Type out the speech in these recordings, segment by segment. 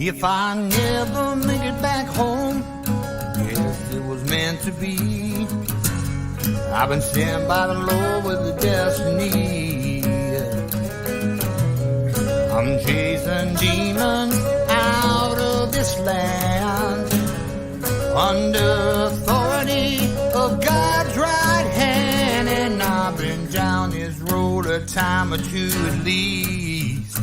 If I never make it back home, yes, it was meant to be. I've been sent by the Lord with a destiny. I'm chasing demons out of this land under authority of God's right hand, and I've been down this road a time or two at least.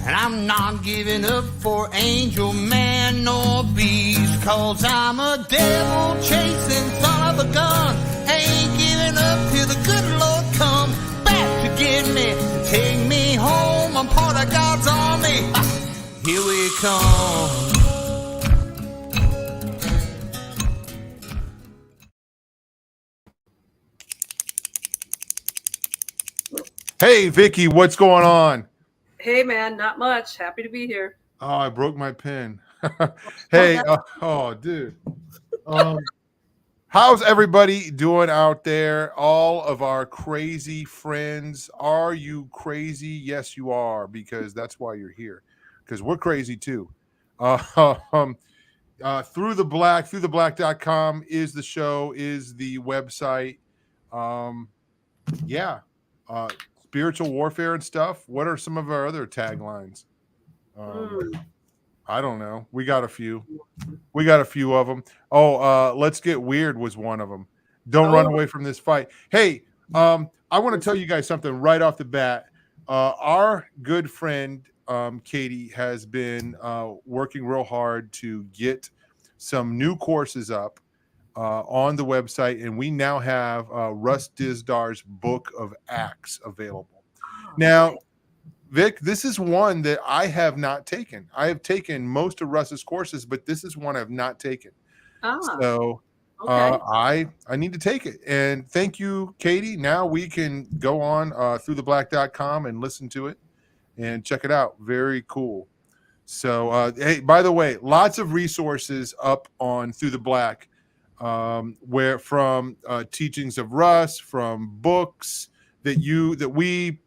And I'm not giving up for angel, man, nor beast, 'cause I'm a devil chasing son of a gun. Ain't giving up till the good Lord come back to get me, to take me home. I'm part of God's army. Here we come. Hey, Vicky, what's going on? Hey, man, not much. Happy to be here. Oh, I broke my pen. Hey, dude. How's everybody doing out there? All of our crazy friends. Are you crazy? Yes, you are, because that's why you're here, because we're crazy too. throughtheblack.com is the show, is the website. Spiritual warfare and stuff. What are some of our other taglines? I don't know. We got a few of them. Let's get weird was one of them. Don't run away from this fight. Hey, I want to tell you guys something right off the bat. Our good friend Katie has been working real hard to get some new courses up on the website, and we now have Russ Dizdar's Book of Acts available. Now, Vic, this is one that I have not taken. I have taken most of Russ's courses, but this is one I've not taken. So I need to take it. And thank you, Katie. Now we can go on throughtheblack.com and listen to it and check it out. Very cool. So, hey, by the way, lots of resources up on Through the Black. Where from teachings of Russ, from books that we,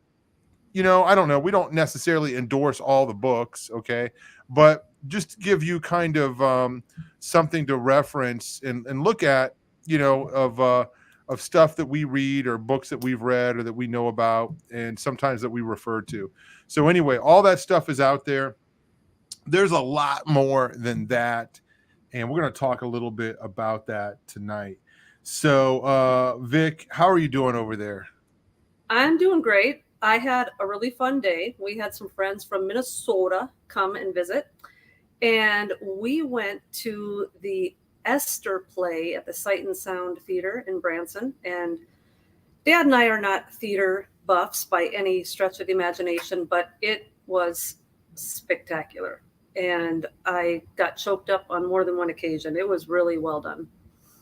I don't know, we don't necessarily endorse all the books, okay, but just to give you kind of something to reference and look at, of stuff that we read or books that we've read or that we know about, and sometimes that we refer to. So anyway, all that stuff is out there. There's a lot more than that. And we're going to talk a little bit about that tonight. So, Vic, how are you doing over there? I'm doing great. I had a really fun day. We had some friends from Minnesota come and visit. And we went to the Esther play at the Sight and Sound Theater in Branson. And Dad and I are not theater buffs by any stretch of the imagination, but it was spectacular. And I got choked up on more than one occasion. It was really well done.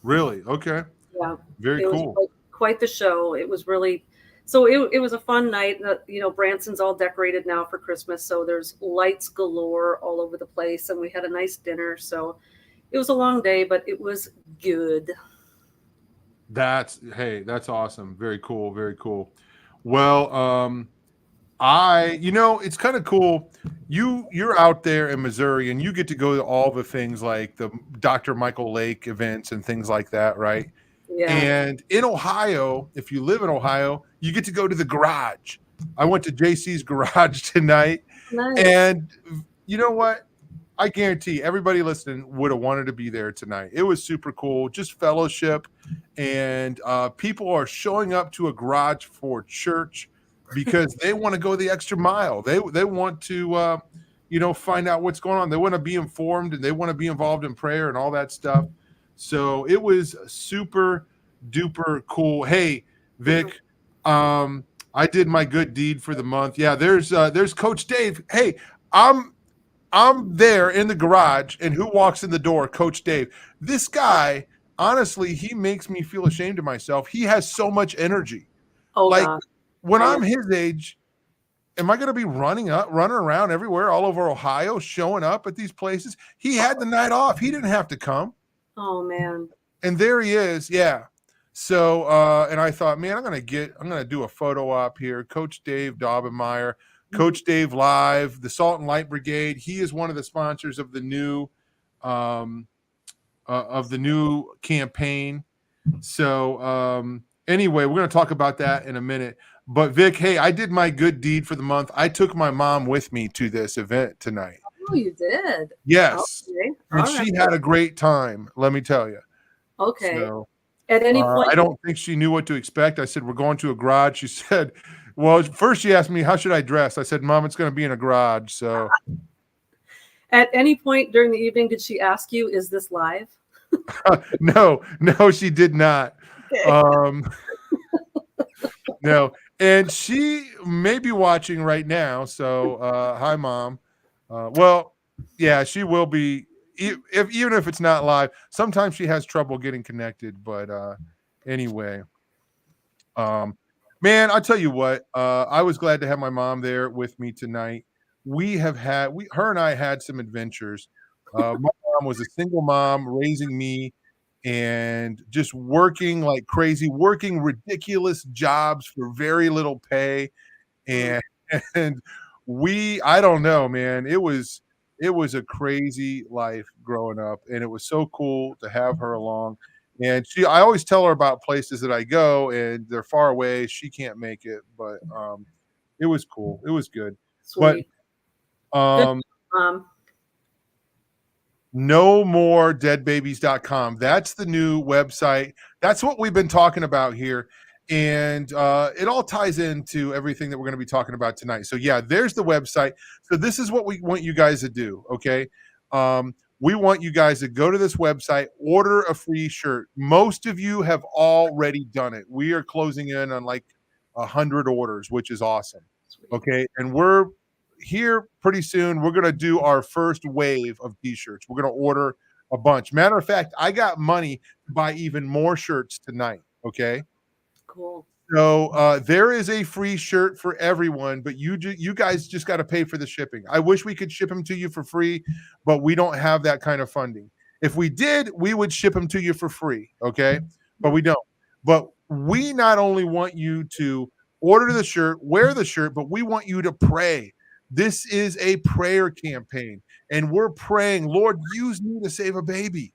Really? Okay. Yeah. Very cool. Quite the show. It was really, so it was a fun night. Branson's all decorated now for Christmas. So there's lights galore all over the place. And we had a nice dinner. So it was a long day, but it was good. That's awesome. Very cool. Very cool. Well, it's kind of cool. You're out there in Missouri and you get to go to all the things like the Dr. Michael Lake events and things like that, right? Yeah. And in Ohio, if you live in Ohio, you get to go to the garage. I went to JC's garage tonight. Nice. And you know what? I guarantee everybody listening would have wanted to be there tonight. It was super cool, just fellowship. And people are showing up to a garage for church because they want to go the extra mile. They want to, find out what's going on. They want to be informed and they want to be involved in prayer and all that stuff. So it was super duper cool. Hey, Vic, I did my good deed for the month. Yeah, there's Coach Dave. Hey, I'm there in the garage, and who walks in the door? Coach Dave. This guy, honestly, he makes me feel ashamed of myself. He has so much energy. Oh, God. When I'm his age, am I going to be running around everywhere, all over Ohio, showing up at these places? He had the night off. He didn't have to come. Oh, man. And there he is. Yeah. So, and I thought, man, I'm going to do a photo op here. Coach Dave Daubenmeyer, Coach Dave Live, the Salt and Light Brigade. He is one of the sponsors of the new campaign. So anyway, we're going to talk about that in a minute. But Vic, hey, I did my good deed for the month. I took my mom with me to this event tonight. Oh, you did? Yes. Okay. And All she right. had a great time, let me tell you. Okay. So, At any point, I don't think she knew what to expect. I said, we're going to a garage. She said, well, first she asked me, how should I dress? I said, Mom, it's going to be in a garage. So at any point during the evening, did she ask you, is this live? no, she did not. Okay. No, and she may be watching right now. So, hi, Mom. Well, yeah, she will be. Even if it's not live, sometimes she has trouble getting connected. But anyway, man, I'll tell you what. I was glad to have my mom there with me tonight. Her and I had some adventures. My mom was a single mom raising me and just working like crazy, working ridiculous jobs for very little pay. And and I don't know, man. It was a crazy life growing up, and it was so cool to have her along. And I always tell her about places that I go and they're far away. She can't make it, but it was cool. It was good. Sweet. But Good, nomoredeadbabies.com. That's the new website. That's what we've been talking about here. And it all ties into everything that we're going to be talking about tonight. So yeah, there's the website. So this is what we want you guys to do. Okay. We want you guys to go to this website, order a free shirt. Most of you have already done it. We are closing in on like 100 orders, which is awesome. Okay. And we're here pretty soon. We're going to do our first wave of t-shirts. We're going to order a bunch. Matter of fact, I got money to buy even more shirts tonight. Okay. Cool. So there is a free shirt for everyone, but you guys just got to pay for the shipping. I wish we could ship them to you for free, but we don't have that kind of funding. If we did, we would ship them to you for free. Okay. But we don't. But we not only want you to order the shirt, wear the shirt, but we want you to pray. This is a prayer campaign, and we're praying, Lord, use me to save a baby.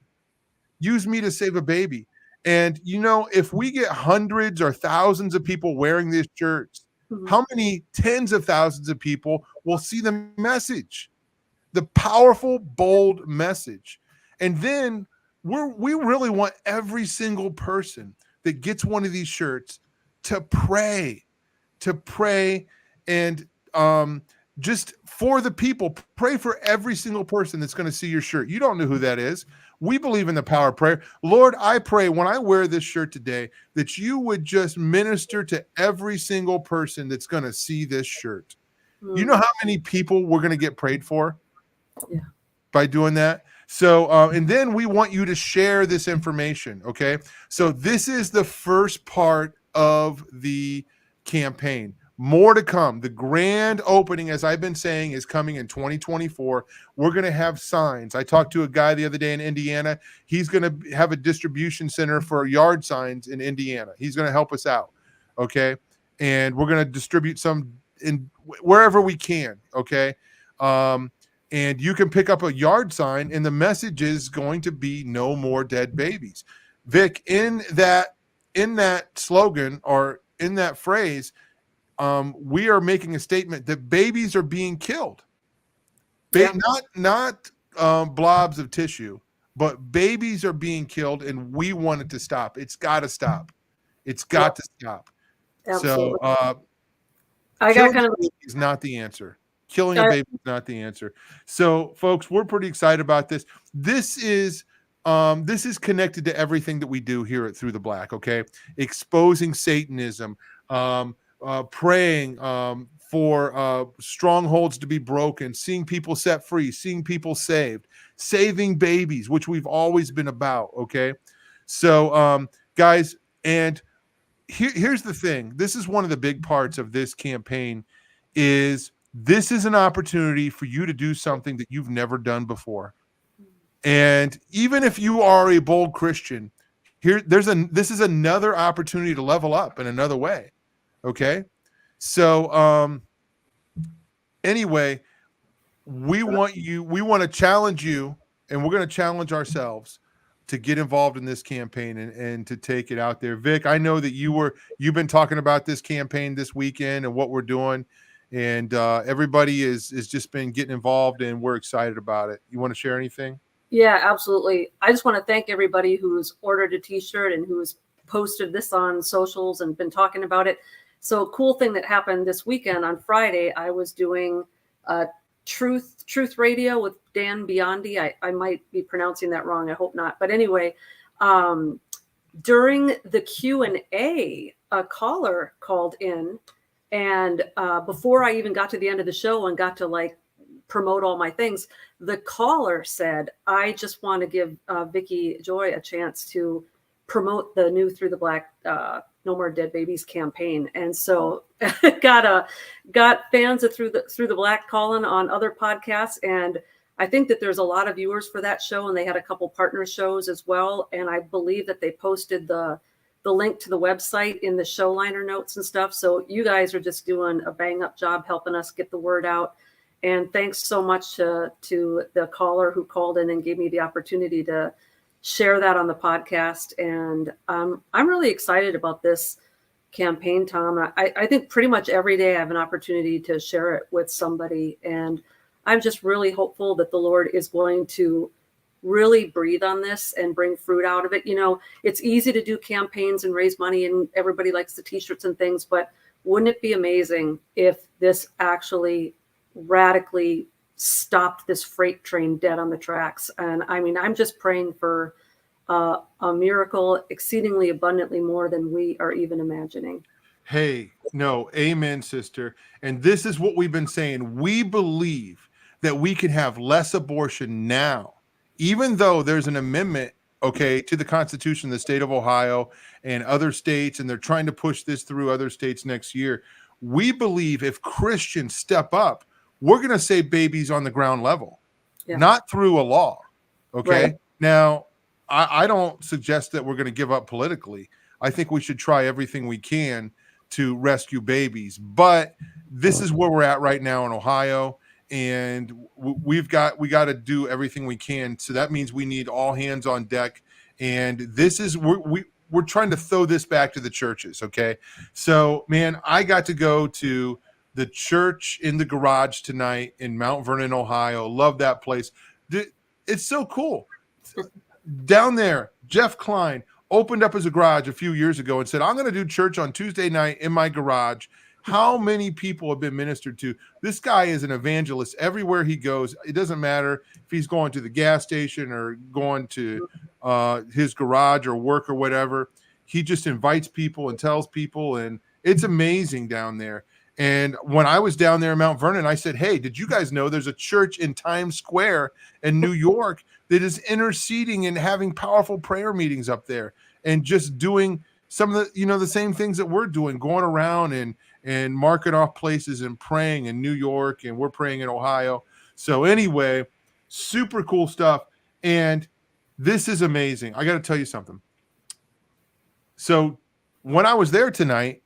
Use me to save a baby. And, if we get hundreds or thousands of people wearing these shirts, how many tens of thousands of people will see the message, the powerful, bold message? And then we really want every single person that gets one of these shirts to pray and just for the people. Pray for every single person that's going to see your shirt. You don't know who that is. We believe in the power of prayer. Lord, I pray when I wear this shirt today that you would just minister to every single person that's going to see this shirt. You know how many people we're going to get prayed for by doing that? So, and then we want you to share this information. Okay. So this is the first part of the campaign. More to come. The grand opening, as I've been saying, is coming in 2024. We're going to have signs. I talked to a guy the other day in Indiana. He's going to have a distribution center for yard signs in Indiana. He's going to help us out. Okay. And we're going to distribute some in wherever we can. Okay. And you can pick up a yard sign, and the message is going to be no more dead babies. Vic, in that slogan or in that phrase, we are making a statement that babies are being killed. Not blobs of tissue, but babies are being killed, and we want it to stop. It's got to stop. It's got to stop. Absolutely. So is not the answer. Killing a baby is not the answer. So, folks, we're pretty excited about this. This is connected to everything that we do here at Through the Black. Okay, exposing Satanism. Praying for strongholds to be broken, seeing people set free, seeing people saved, saving babies, which we've always been about. Okay. So, guys, and here's the thing. This is one of the big parts of this campaign is this is an opportunity for you to do something that you've never done before. And even if you are a bold Christian, this is another opportunity to level up in another way. Okay. So, Anyway, we want to challenge you, and we're going to challenge ourselves to get involved in this campaign and to take it out there. Vic, I know that you've been talking about this campaign this weekend and what we're doing, and everybody is just been getting involved, and we're excited about it. You want to share anything? Yeah, absolutely. I just want to thank everybody who's ordered a t-shirt and who's posted this on socials and been talking about it. So cool thing that happened this weekend on Friday, I was doing Truth Radio with Dan Biondi. I might be pronouncing that wrong. I hope not. But anyway, during the Q&A, a caller called in, and before I even got to the end of the show and got to like promote all my things, the caller said, I just want to give Vicki Joy a chance to promote the new Through the Black No More Dead Babies campaign. And so got fans of Through the Black calling on other podcasts. And I think that there's a lot of viewers for that show, and they had a couple partner shows as well. And I believe that they posted the link to the website in the show liner notes and stuff. So you guys are just doing a bang up job helping us get the word out. And thanks so much to the caller who called in and gave me the opportunity to share that on the podcast. And I'm really excited about this campaign, Tom. I think pretty much every day I have an opportunity to share it with somebody. And I'm just really hopeful that the Lord is going to really breathe on this and bring fruit out of it. You know, it's easy to do campaigns and raise money, and everybody likes the t-shirts and things, but wouldn't it be amazing if this actually radically stopped this freight train dead on the tracks? And I mean, I'm just praying for a miracle exceedingly abundantly more than we are even imagining. Hey, no, amen, sister. And this is what we've been saying. We believe that we can have less abortion now, even though there's an amendment, okay, to the Constitution of the state of Ohio and other states, and they're trying to push this through other states next year. We believe if Christians step up, we're going to save babies on the ground level, not through a law. Okay. Right. Now, I don't suggest that we're going to give up politically. I think we should try everything we can to rescue babies. But this is where we're at right now in Ohio. And we got to do everything we can. So that means we need all hands on deck. And this is, we're trying to throw this back to the churches. Okay. So, man, I got to go to the church in the garage tonight in Mount Vernon, Ohio. Love that place. It's so cool. Down there, Jeff Klein opened up his garage a few years ago and said, I'm going to do church on Tuesday night in my garage. How many people have been ministered to? This guy is an evangelist everywhere he goes. It doesn't matter if he's going to the gas station or going to his garage or work or whatever. He just invites people and tells people, and it's amazing down there. And when I was down there in Mount Vernon, I said, hey, did you guys know there's a church in Times Square in New York that is interceding and having powerful prayer meetings up there and just doing some of the, the same things that we're doing, going around and marking off places and praying in New York, and we're praying in Ohio. So anyway, super cool stuff. And this is amazing. I got to tell you something. So when I was there tonight,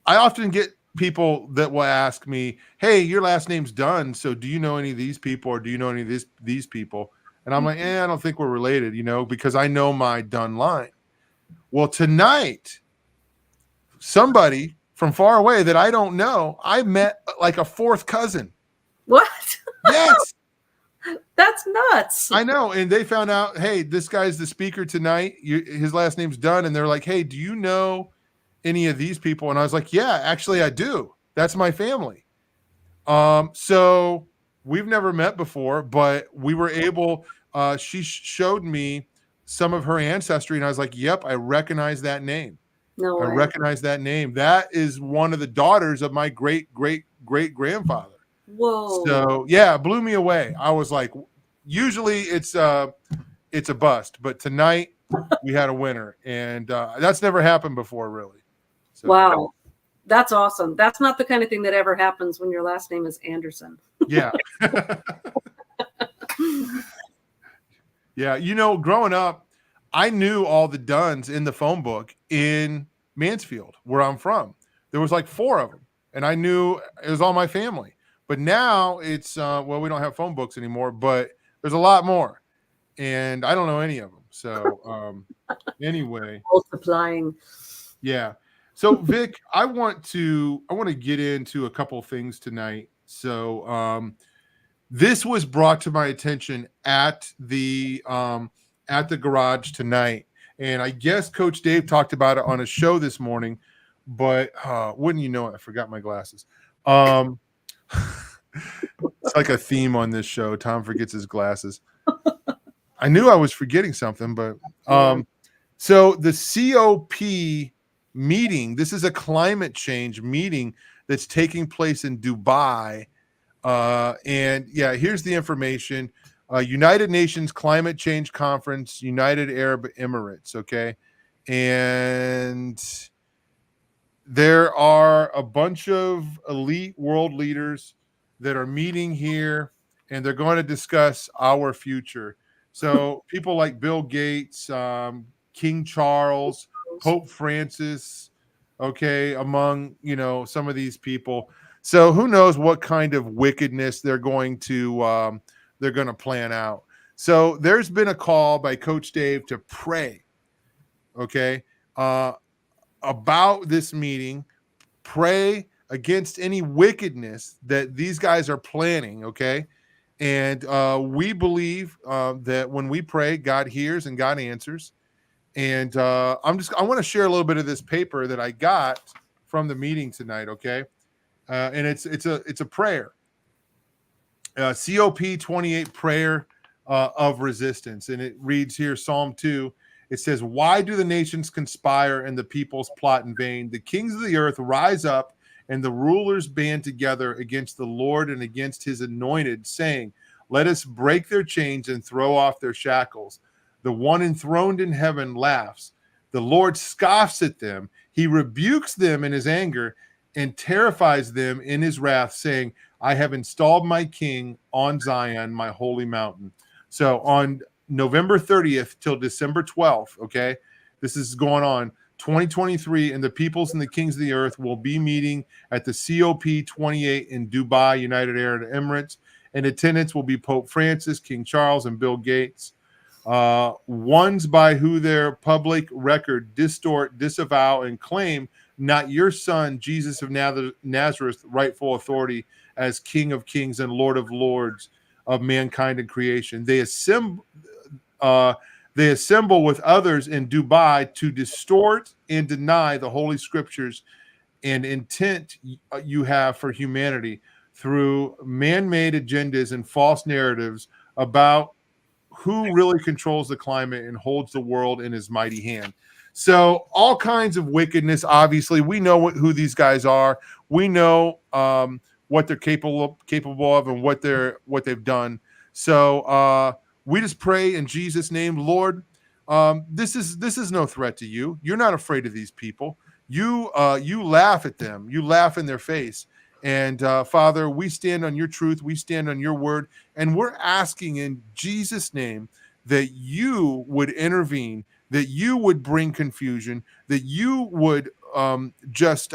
I often get people that will ask me, hey, your last name's Dunn, so do you know any of these people, or do you know any of these people? And I'm like, I don't think we're related, because I know my Dunn line. Well, tonight, somebody from far away that I don't know, I met like a fourth cousin. What? Yes. That's nuts. I know. And they found out, hey, this guy's the speaker tonight. His last name's Dunn. And they're like, hey, do you know any of these people? And I was like, yeah, actually I do. That's my family. So we've never met before, but we were able, she showed me some of her ancestry, and I was like, yep, I recognize that name. No way. I recognize that name. That is one of the daughters of my great grandfather. Whoa. So yeah, it blew me away. I was like, usually it's a bust, but tonight we had a winner, and that's never happened before, really. So, wow. That's awesome. That's not the kind of thing that ever happens when your last name is Anderson. Yeah. Yeah. Growing up, I knew all the Dunns in the phone book in Mansfield, where I'm from. There was like 4 of them, and I knew it was all my family. But now it's well, we don't have phone books anymore, but there's a lot more, and I don't know any of them. So anyway, Multiplying. yeah. So Vic, I want to get into a couple of things tonight. So this was brought to my attention at the garage tonight, and I guess Coach Dave talked about it on a show this morning. But wouldn't you know it, I forgot my glasses. It's like a theme on this show. Tom forgets his glasses. I knew I was forgetting something, but so the COP meeting, this is a climate change meeting that's taking place in Dubai. And yeah, here's the information. United Nations Climate Change Conference, United Arab Emirates, okay? And there are a bunch of elite world leaders that are meeting here, and they're going to discuss our future. So people like Bill Gates, King Charles, Pope Francis, okay, among, some of these people. So who knows what kind of wickedness they're going to plan out. So there's been a call by Coach Dave to pray, okay, about this meeting, pray against any wickedness that these guys are planning, okay? And we believe that when we pray, God hears and God answers. And I want to share a little bit of this paper that I got from the meeting tonight, okay? And it's a prayer, COP 28 prayer of resistance, and it reads here, Psalm 2. It says, "Why do the nations conspire and the peoples plot in vain? The kings of the earth rise up, and the rulers band together against the Lord and against his anointed, saying, let us break their chains and throw off their shackles. The one enthroned in heaven laughs. The Lord scoffs at them. He rebukes them in his anger and terrifies them in his wrath, saying, I have installed my king on Zion, my holy mountain." So on November 30th till December 12th, okay, this is going on, 2023, and the peoples and the kings of the earth will be meeting at the COP 28 in Dubai, United Arab Emirates. In attendance will be Pope Francis, King Charles, and Bill Gates. Ones by who their public record distort, disavow, and claim not your son, Jesus of Nazareth, rightful authority as King of kings and Lord of lords of mankind and creation. They assemble with others in Dubai to distort and deny the holy scriptures and intent you have for humanity through man-made agendas and false narratives about who really controls the climate and holds the world in his mighty hand. So all kinds of wickedness, obviously. We know who these guys are. We know what they're capable of and what they've done. So we just pray in Jesus' name, Lord, this is no threat to you. You're not afraid of these people. You laugh at them. You laugh in their face. And Father, we stand on your truth. We stand on your word. And we're asking in Jesus' name that you would intervene, that you would bring confusion, that you would just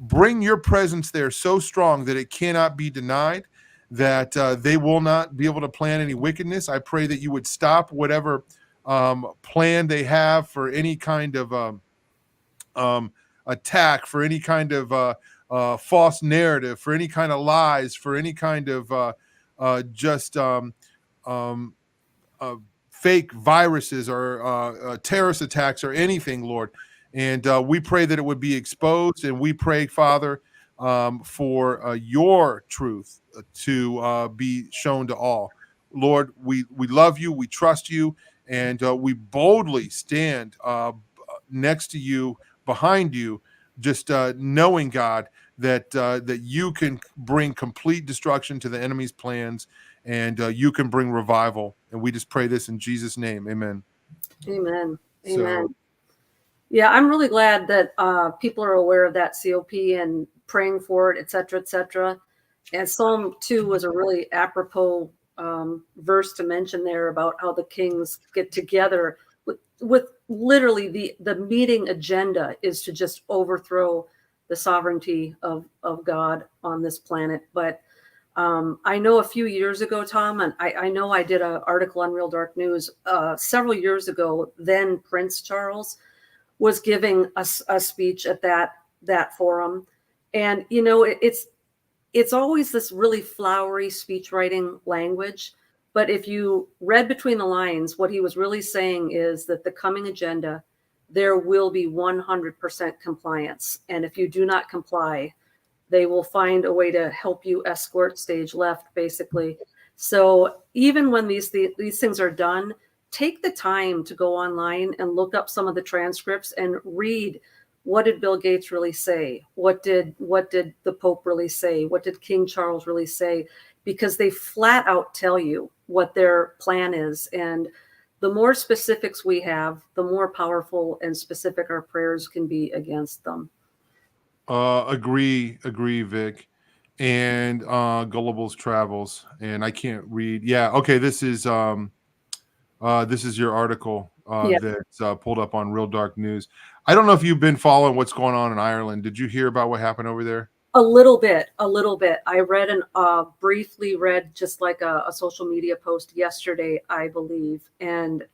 bring your presence there so strong that it cannot be denied, that they will not be able to plan any wickedness. I pray that you would stop whatever plan they have for any kind of attack, for any kind of false narrative, for any kind of lies, for any kind of fake viruses or terrorist attacks or anything, Lord. And we pray that it would be exposed. And we pray, Father, for your truth to be shown to all. Lord, we love you. We trust you. And we boldly stand next to you, behind you, just knowing, God, that you can bring complete destruction to the enemy's plans, and you can bring revival. And we just pray this in Jesus' name. Amen. Amen. Amen. So, yeah, I'm really glad that people are aware of that COP and praying for it, et cetera, et cetera. And Psalm 2 was a really apropos verse to mention there about how the kings get together with literally the meeting agenda is to just overthrow the sovereignty of God on this planet. But I know a few years ago, Tom, and I know I did an article on Real Dark News several years ago. Then Prince Charles was giving a speech at that forum, and it's always this really flowery speech writing language. But if you read between the lines, what he was really saying is that the coming agenda, there will be 100% compliance, and if you do not comply, they will find a way to help you escort stage left, basically. So even when these things are done, take the time to go online and look up some of the transcripts and read, what did Bill Gates really say? What did the Pope really say? What did King Charles really say? Because they flat out tell you what their plan is. And the more specifics we have, the more powerful and specific our prayers can be against them. Agree, Vic. And Gullible's Travels. And I can't read. Yeah, okay, this is your article Yeah. that's pulled up on Real Dark News. I don't know if you've been following what's going on in Ireland. Did you hear about what happened over there? A little bit. I read briefly read just like a social media post yesterday, I believe. And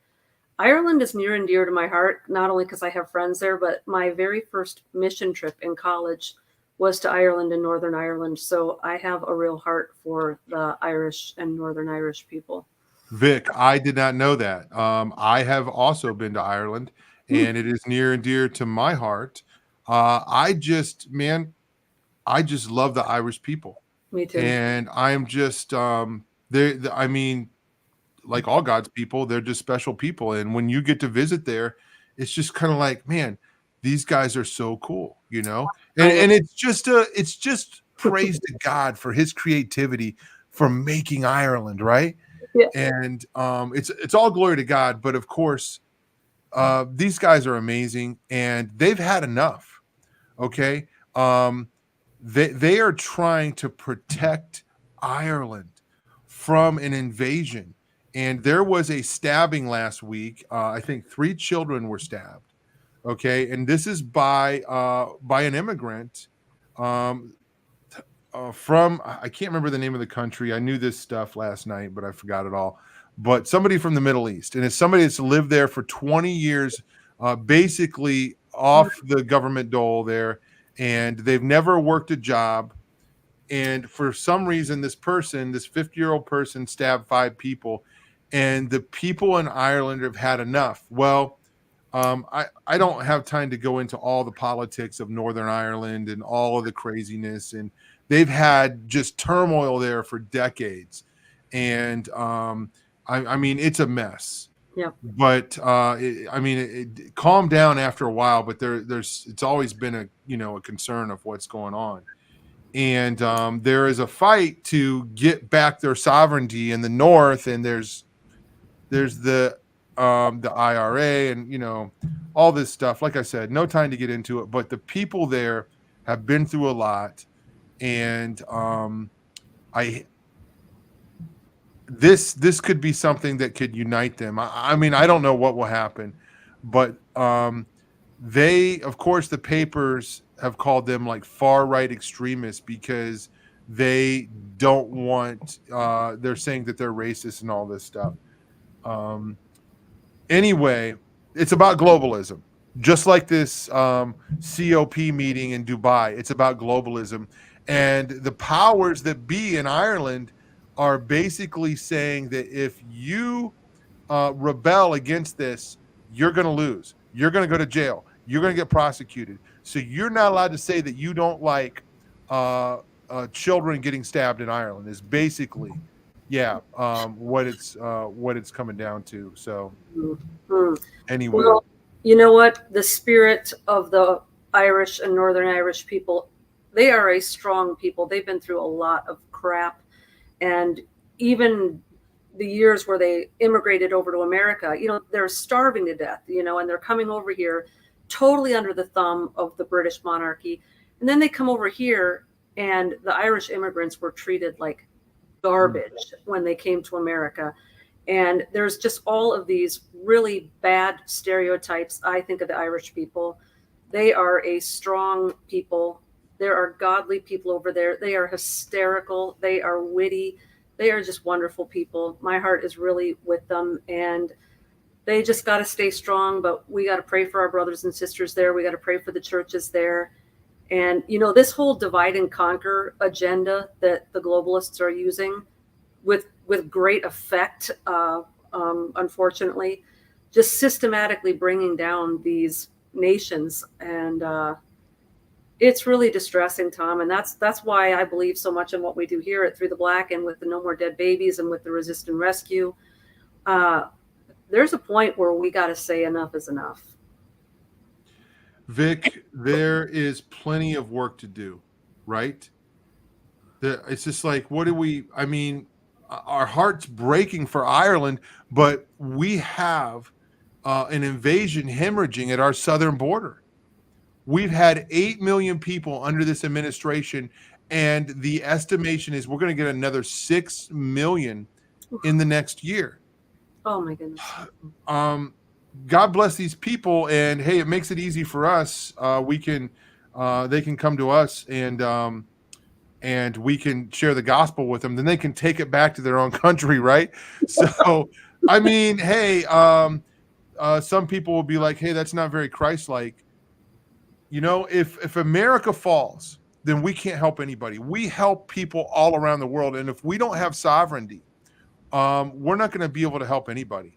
Ireland is near and dear to my heart, not only because I have friends there, but my very first mission trip in college was to Ireland and Northern Ireland. So I have a real heart for the Irish and Northern Irish people. Vic, I did not know that. I have also been to Ireland, and it is near and dear to my heart. I just love the Irish people. Me too. And I'm just I mean, like all God's people, they're just special people. And when you get to visit there, it's just kind of like, man, these guys are so cool, And it's just praise to God for his creativity for making Ireland, right? Yeah. And it's all glory to God. But of course, these guys are amazing, and they've had enough. Okay. They are trying to protect Ireland from an invasion. And there was a stabbing last week. I think 3 children were stabbed. Okay. And this is by an immigrant from, I can't remember the name of the country. I knew this stuff last night, but I forgot it all. But somebody from the Middle East. And it's somebody that's lived there for 20 years, basically off the government dole there. And they've never worked a job. And for some reason, this 50-year-old person stabbed 5 people. And the people in Ireland have had enough. Well, I don't have time to go into all the politics of Northern Ireland and all of the craziness. And they've had just turmoil there for decades. And I mean, it's a mess. Yeah. But it calmed down after a while. But it's always been a concern of what's going on. And there is a fight to get back their sovereignty in the north, and there's the IRA and all this stuff. Like I said, no time to get into it, but the people there have been through a lot, and this could be something that could unite them. I mean, I don't know what will happen, but they, of course, the papers have called them like far right extremists because they don't want. They're saying that they're racist and all this stuff. Anyway, it's about globalism. Just like this COP meeting in Dubai, it's about globalism. And the powers that be in Ireland are basically saying that if you rebel against this, you're going to lose. You're going to go to jail. You're going to get prosecuted. So you're not allowed to say that you don't like children getting stabbed in Ireland. Is basically, what it's coming down to. So anyway, well, you know what? The spirit of the Irish and Northern Irish people, they are a strong people. They've been through a lot of crap, and even the years where they immigrated over to America, they're starving to death, and they're coming over here totally under the thumb of the British monarchy. And then they come over here, and the Irish immigrants were treated like garbage when they came to America. And there's just all of these really bad stereotypes, I think, of the Irish people. They are a strong people. There are godly people over there. They are hysterical. They are witty. They are just wonderful people. My heart is really with them, and they just got to stay strong. But we got to pray for our brothers and sisters there. We got to pray for the churches there. And, this whole divide and conquer agenda that the globalists are using with great effect, unfortunately, just systematically bringing down these nations. And it's really distressing, Tom. And that's why I believe so much in what we do here at Through the Black and with the No More Dead Babies and with the Resist and Rescue. There's a point where we got to say enough is enough. Vic, there is plenty of work to do, right? It's just like, our heart's breaking for Ireland, but we have an invasion hemorrhaging at our southern border. We've had 8 million people under this administration, and the estimation is we're going to get another 6 million in the next year. Oh my goodness. God bless these people, and hey, it makes it easy for us. They can come to us, and we can share the gospel with them. Then they can take it back to their own country, right? So, hey, some people will be like, hey, that's not very Christ-like. If America falls, then we can't help anybody. We help people all around the world, and if we don't have sovereignty, we're not going to be able to help anybody.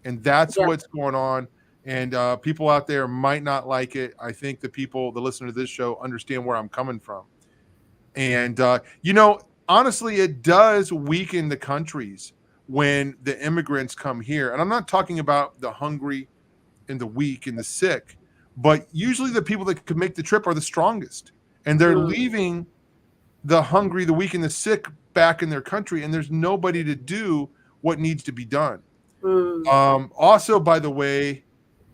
And that's what's going on. And people out there might not like it. I think the people that listen to this show understand where I'm coming from. And, honestly, it does weaken the countries when the immigrants come here. And I'm not talking about the hungry and the weak and the sick, but usually the people that can make the trip are the strongest. And they're leaving the hungry, the weak, and the sick back in their country. And there's nobody to do what needs to be done. Also, by the way,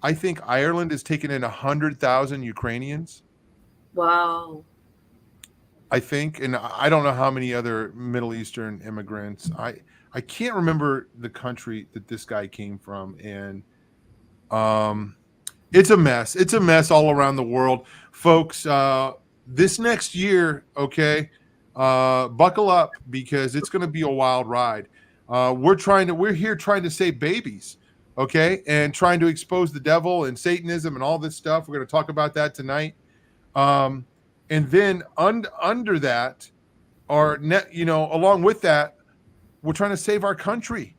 I think Ireland has taken in 100,000 Ukrainians. Wow. I think, and I don't know how many other Middle Eastern immigrants. I can't remember the country that this guy came from, and it's a mess. It's a mess all around the world, folks. This next year, okay, buckle up because it's going to be a wild ride. We're here trying to save babies, okay, and trying to expose the devil and Satanism and all this stuff. We're going to talk about that tonight. And then under that, along with that, we're trying to save our country.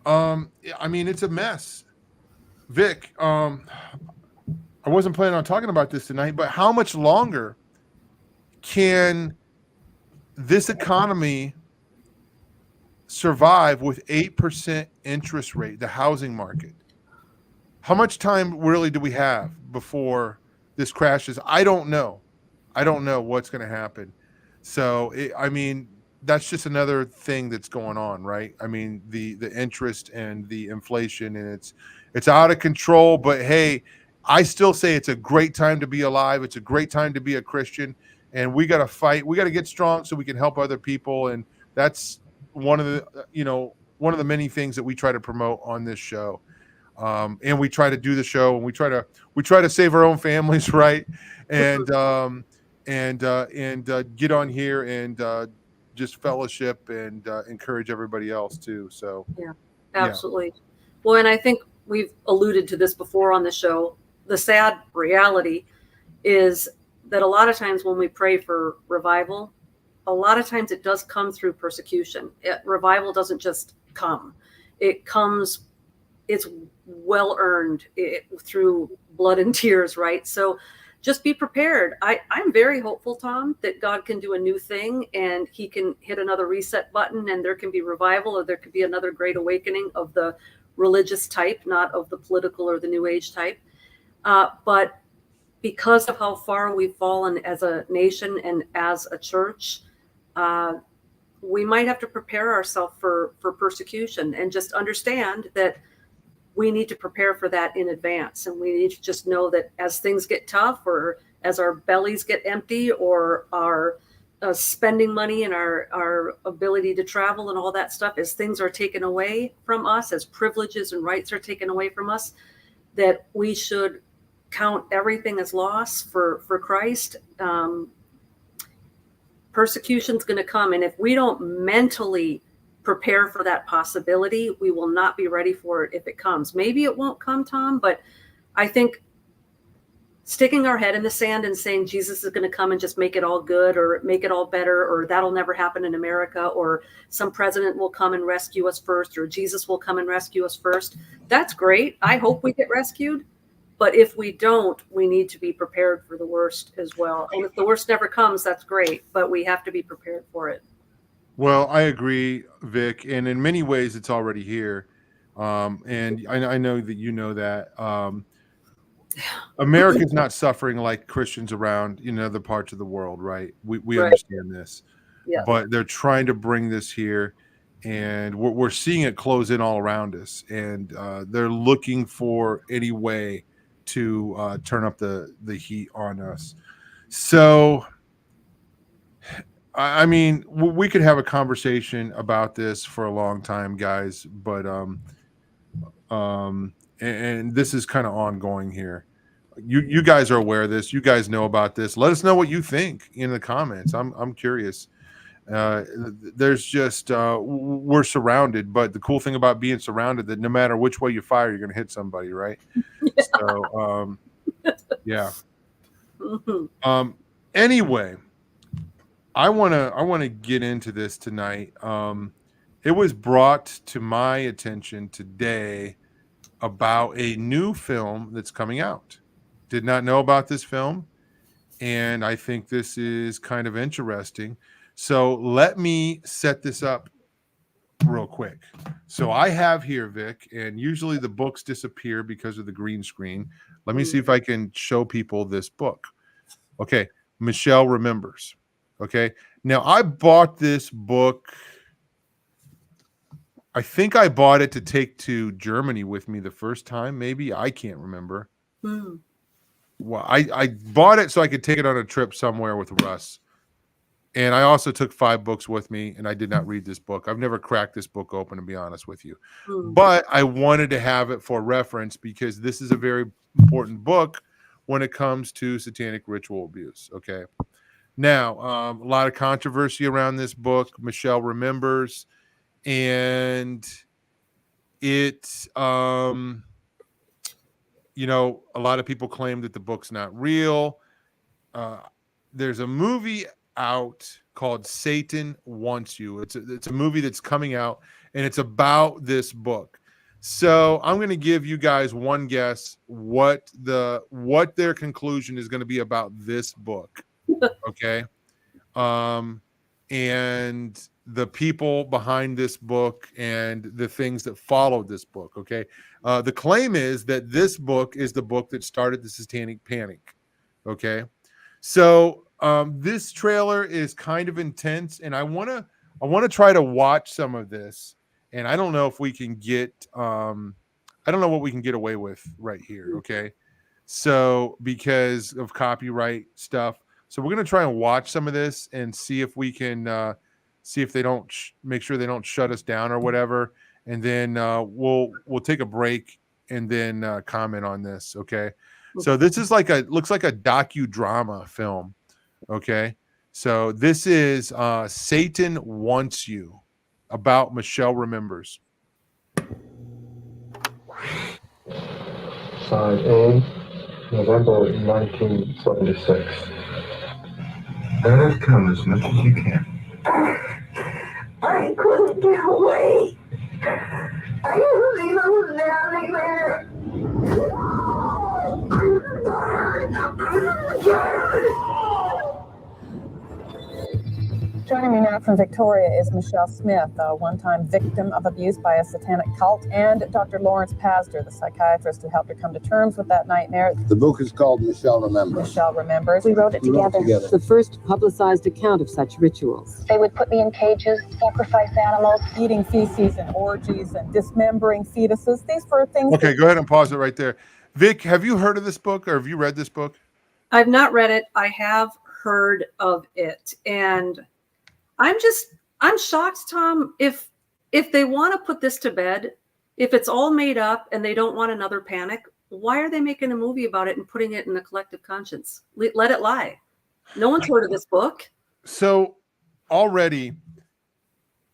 It's a mess. Vic, I wasn't planning on talking about this tonight, but how much longer can this economy survive with 8% interest rate, the housing market? How much time really do we have before this crashes? I don't know. I don't know what's going to happen. So, that's just another thing that's going on, right? The interest and the inflation, and it's out of control. But hey, I still say it's a great time to be alive. It's a great time to be a Christian, and we got to fight. We got to get strong so we can help other people, and that's one of the many things that we try to promote on this show. And we try to do the show, and we try to save our own families, right? And get on here and just fellowship and encourage everybody else too. So yeah, absolutely. Yeah. Well, and I think we've alluded to this before on the show. The sad reality is that a lot of times when we pray for revival, a lot of times it does come through persecution. Revival doesn't just come. It comes, it's well earned through blood and tears, right? So just be prepared. I'm very hopeful, Tom, that God can do a new thing and he can hit another reset button and there can be revival, or there could be another great awakening of the religious type, not of the political or the new age type. But because of how far we've fallen as a nation and as a church, we might have to prepare ourselves for persecution, and just understand that we need to prepare for that in advance. And we need to just know that as things get tough, or as our bellies get empty, or our spending money and our ability to travel and all that stuff, as things are taken away from us, as privileges and rights are taken away from us, that we should count everything as loss for Christ, persecution's going to come. And if we don't mentally prepare for that possibility, we will not be ready for it if it comes. Maybe it won't come, Tom, but I think sticking our head in the sand and saying Jesus is going to come and just make it all good or make it all better, or that'll never happen in America, or some president will come and rescue us first, or Jesus will come and rescue us first. That's great. I hope we get rescued. But if we don't, we need to be prepared for the worst as well. And if the worst never comes, that's great, but we have to be prepared for it. Well, I agree, Vic, and in many ways, it's already here. And I know that you know that. America's not suffering like Christians around in other parts of the world, right? We Right. understand this, Yeah. but they're trying to bring this here, and we're seeing it close in all around us, and they're looking for any way to turn up the heat on us. So, I mean, we could have a conversation about this for a long time, guys, but and this is kind of ongoing here. You guys are aware of this. You guys know about this. Let us know what you think in the comments. I'm curious. There's just we're surrounded, but the cool thing about being surrounded that no matter which way you fire, you're going to hit somebody, right? Yeah. So yeah. Mm-hmm. Anyway, I want to get into this tonight. It was brought to my attention today about a new film that's coming out. Did not know about this film, and I think this is kind of interesting. So let me set this up real quick. So I have here, Vic, and usually the books disappear because of the green screen. Let me see if I can show people this book. Okay, Michelle Remembers. Okay, now I bought this book. I think I bought it to take to Germany with me the first time. Maybe I can't remember. Mm. Well, I bought it so I could take it on a trip somewhere with Russ. And I also took 5 books with me, and I did not read this book. I've never cracked this book open, to be honest with you. Mm. But I wanted to have it for reference because this is a very important book when it comes to satanic ritual abuse. Okay. Now, a lot of controversy around this book. Michelle Remembers, and it, you know, a lot of people claim that the book's not real. There's a movie out called Satan Wants You. It's a movie that's coming out, and it's about this book. So I'm going to give you guys one guess what their conclusion is going to be about this book. Okay. And the people behind this book and the things that followed this book. Okay. The claim is that this book is the book that started the Satanic Panic. Okay. So this trailer is kind of intense, and I want to try to watch some of this, and I don't know if we can get I don't know what we can get away with right here. Okay. So because of copyright stuff. So we're going to try and watch some of this and see if we can see if they don't make sure they don't shut us down or whatever. And then we'll take a break and then comment on this. Okay. So this is looks like a docudrama film. Okay. So this is Satan Wants You, about Michelle Remembers. Side A, November 1976. Let it come as much as you can. I couldn't get away. I was even down there. Joining me now from Victoria is Michelle Smith, a one-time victim of abuse by a satanic cult, and Dr. Lawrence Pastor, the psychiatrist who helped her come to terms with that nightmare. The book is called Michelle Remembers. Michelle Remembers. We wrote it together. The first publicized account of such rituals. They would put me in cages, sacrifice animals. Eating feces and orgies and dismembering fetuses. These were things. Okay, go ahead and pause it right there. Vic, have you heard of this book, or have you read this book? I've not read it. I have heard of it. And I'm shocked, Tom, if they want to put this to bed, if it's all made up and they don't want another panic, why are they making a movie about it and putting it in the collective conscience? Let it lie. No one's heard of this book. So already,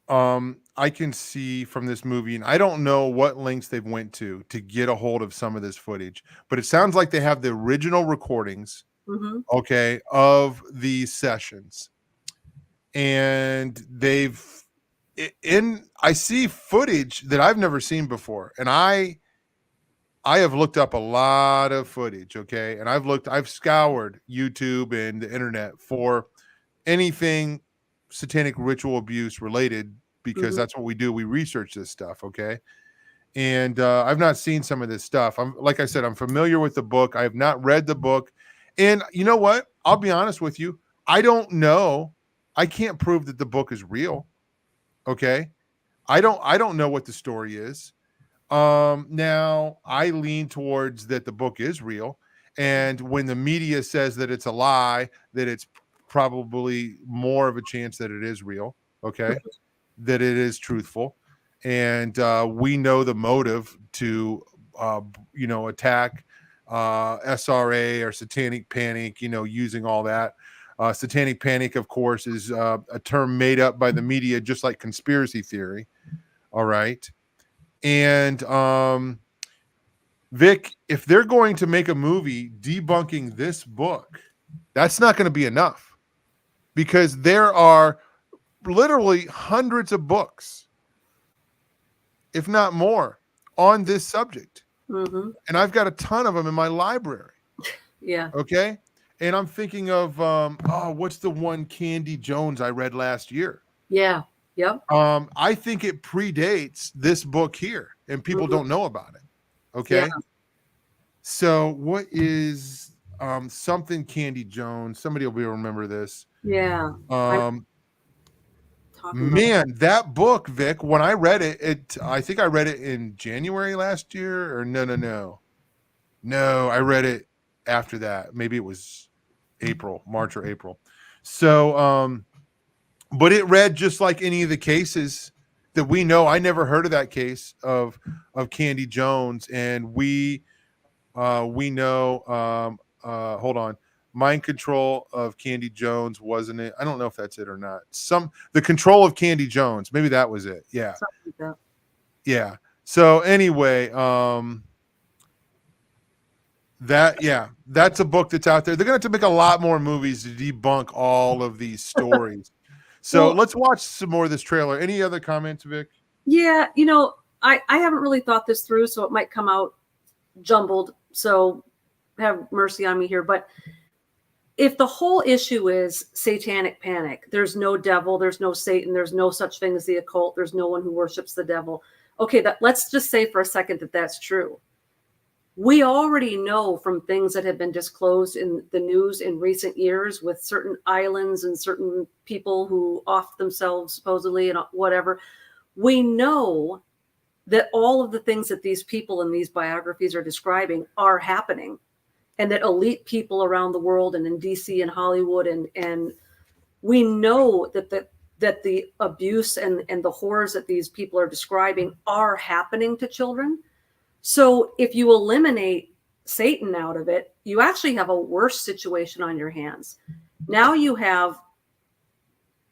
I can see from this movie, and I don't know what lengths they've went to get a hold of some of this footage, but it sounds like they have the original recordings, Mm-hmm. okay, of these sessions, and I see footage that I've never seen before, and I have looked up a lot of footage, okay, and I've scoured YouTube and the internet for anything satanic ritual abuse related, because Mm-hmm. that's what we do. We research this stuff, okay? And I've not seen some of this stuff. Like I said, I'm familiar with the book. I have not read the book. And you know what? I'll be honest with you. I don't know. I can't prove that the book is real. Okay? I don't know what the story is. Now I lean towards that the book is real. And when the media says that it's a lie, that it's probably more of a chance that it is real, okay, that it is truthful, and we know the motive to attack SRA or Satanic Panic, using all that. Satanic Panic, of course, is a term made up by the media, just like conspiracy theory. All right. And Vic, if they're going to make a movie debunking this book, that's not going to be enough, because there are literally hundreds of books, if not more, on this subject. Mm-hmm. And I've got a ton of them in my library. Yeah. Okay. And I'm thinking of, what's the one Candy Jones I read last year? Yeah. Yep. I think it predates this book here, and people don't know about it. Okay. Yeah. So what is something Candy Jones? Somebody will be able to remember this. Yeah. Man, that book, Vic, when I read it, I think I read it in January last year, or no, I read it after that. Maybe it was March or April. So, but it read just like any of the cases that we know. I never heard of that case of Candy Jones, and we know. Hold on. Mind Control of Candy Jones, wasn't it? I don't know if that's it or not. The Control of Candy Jones, maybe that was it. Yeah. Something like that. Yeah. So anyway, that's a book that's out there. They're going to have to make a lot more movies to debunk all of these stories. So Well, let's watch some more of this trailer. Any other comments, Vic? yeah, I haven't really thought this through, so it might come out jumbled. So have mercy on me here. But if the whole issue is satanic panic, there's no devil, there's no Satan, there's no such thing as the occult, there's no one who worships the devil. Okay, let's just say for a second that that's true. We already know from things that have been disclosed in the news in recent years with certain islands and certain people who off themselves supposedly and whatever. We know that all of the things that these people in these biographies are describing are happening, and that elite people around the world and in DC and Hollywood and we know that the abuse and the horrors that these people are describing are happening to children. So if you eliminate Satan out of it, you actually have a worse situation on your hands. Now you have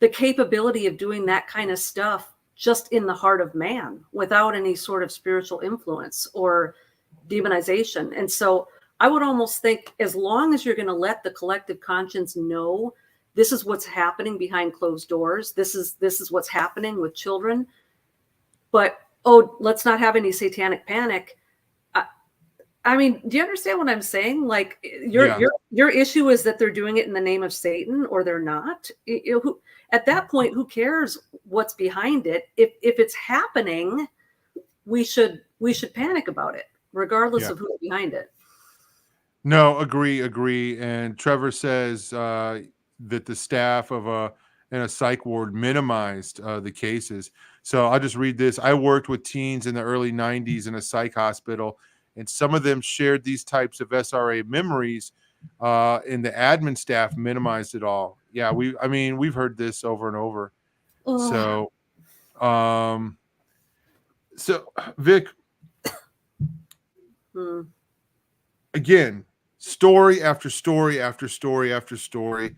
the capability of doing that kind of stuff just in the heart of man without any sort of spiritual influence or demonization. And so I would almost think, as long as you're going to let the collective conscience know this is what's happening behind closed doors, this is what's happening with children, but let's not have any satanic panic. I mean, do you understand what I'm saying? Like your issue is that they're doing it in the name of Satan, or they're not. At that point, who cares what's behind it? If it's happening, we should panic about it, regardless of who's behind it. No, agree. And Trevor says that the staff in a psych ward minimized the cases. So I'll just read this. I worked with teens in the early 90s in a psych hospital, and some of them shared these types of SRA memories, and the admin staff minimized it all. Yeah, we've heard this over and over. Ugh. So Vic, again, story after story after story after story.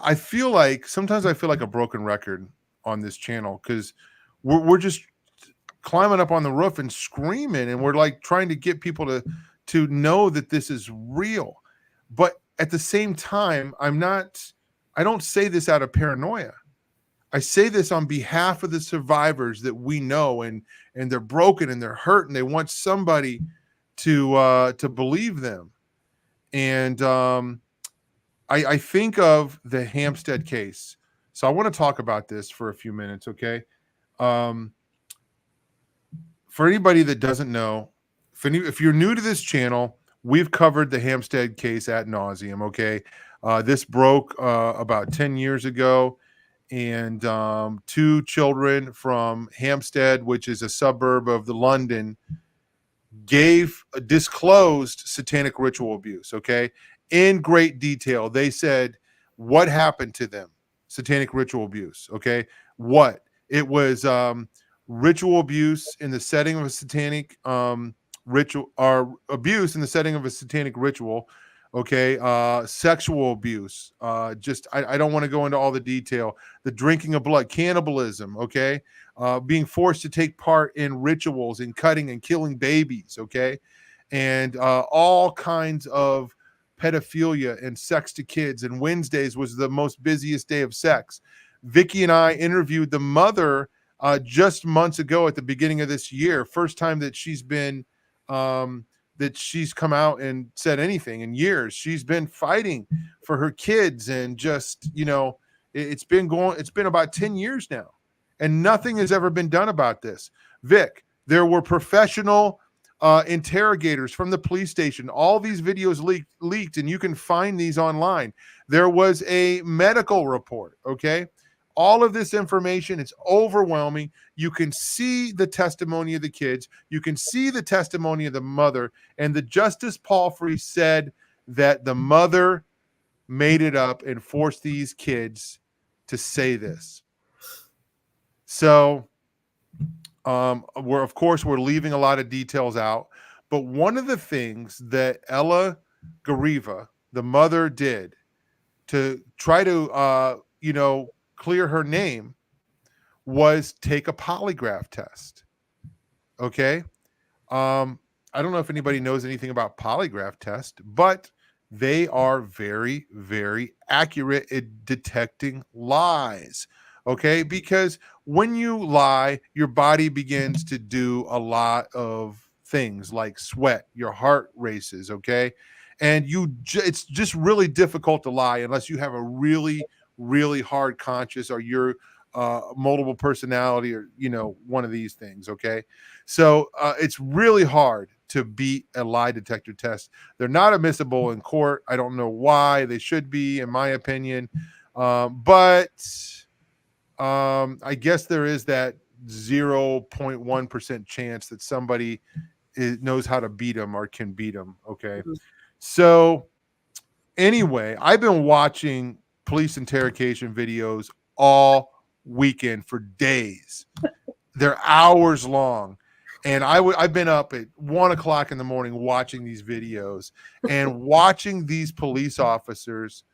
I feel like sometimes I feel like a broken record on this channel because we're just climbing up on the roof and screaming, and we're like trying to get people to know that this is real. But at the same time, I don't say this out of paranoia. I say this on behalf of the survivors that we know, and they're broken and they're hurt and they want somebody to believe them. And I think of the Hampstead case. So I want to talk about this for a few minutes, okay? For anybody that doesn't know, if you're new to this channel, we've covered the Hampstead case ad nauseum, okay? This broke about 10 years ago, and 2 children from Hampstead, which is a suburb of London, disclosed satanic ritual abuse, okay? In great detail. They said what happened to them, satanic ritual abuse, okay? What? It was ritual abuse in the setting of a satanic ritual, or abuse in the setting of a satanic ritual, okay? Sexual abuse, just I don't want to go into all the detail. The drinking of blood, cannibalism, okay? Being forced to take part in rituals and cutting and killing babies, okay? And all kinds of pedophilia and sex to kids. And Wednesdays was the most busiest day of sex. Vicky and I interviewed the mother just months ago at the beginning of this year. First time that she's been that she's come out and said anything in years. She's been fighting for her kids, and just, you know, it's been about 10 years now, and nothing has ever been done about this. Vic, there were professional interrogators from the police station. All these videos leaked, and you can find these online. There was a medical report, okay? All of this information, it's overwhelming. You can see the testimony of the kids. You can see the testimony of the mother. And the Justice Palfrey said that the mother made it up and forced these kids to say this. So we're leaving a lot of details out. But one of the things that Ella Gariva, the mother, did to try to, clear her name was take a polygraph test. Okay. I don't know if anybody knows anything about polygraph test, but they are very, very accurate at detecting lies. Okay. Because when you lie, your body begins to do a lot of things like sweat, your heart races. Okay. And it's just really difficult to lie unless you have a really, really hard conscious, or you're multiple personality, or one of these things. Okay, so it's really hard to beat a lie detector test. They're not admissible in court. I don't know why. They should be, in my opinion, but I guess there is that 0.1% chance that somebody knows how to beat them or can beat them. Okay, so anyway, I've been watching police interrogation videos all weekend for days. They're hours long, and I've been up at 1 o'clock in the morning watching these videos and watching these police officers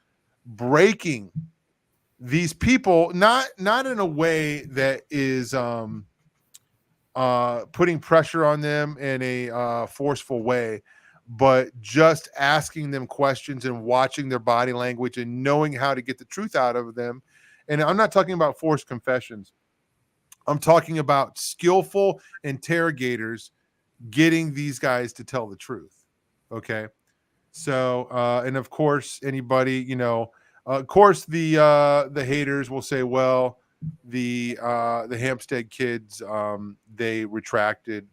breaking these people, not in a way that is putting pressure on them in a forceful way, but just asking them questions and watching their body language and knowing how to get the truth out of them. And I'm not talking about forced confessions. I'm talking about skillful interrogators getting these guys to tell the truth. Okay. So, and of course, anybody, of course, the haters will say, well, the Hampstead kids, they retracted,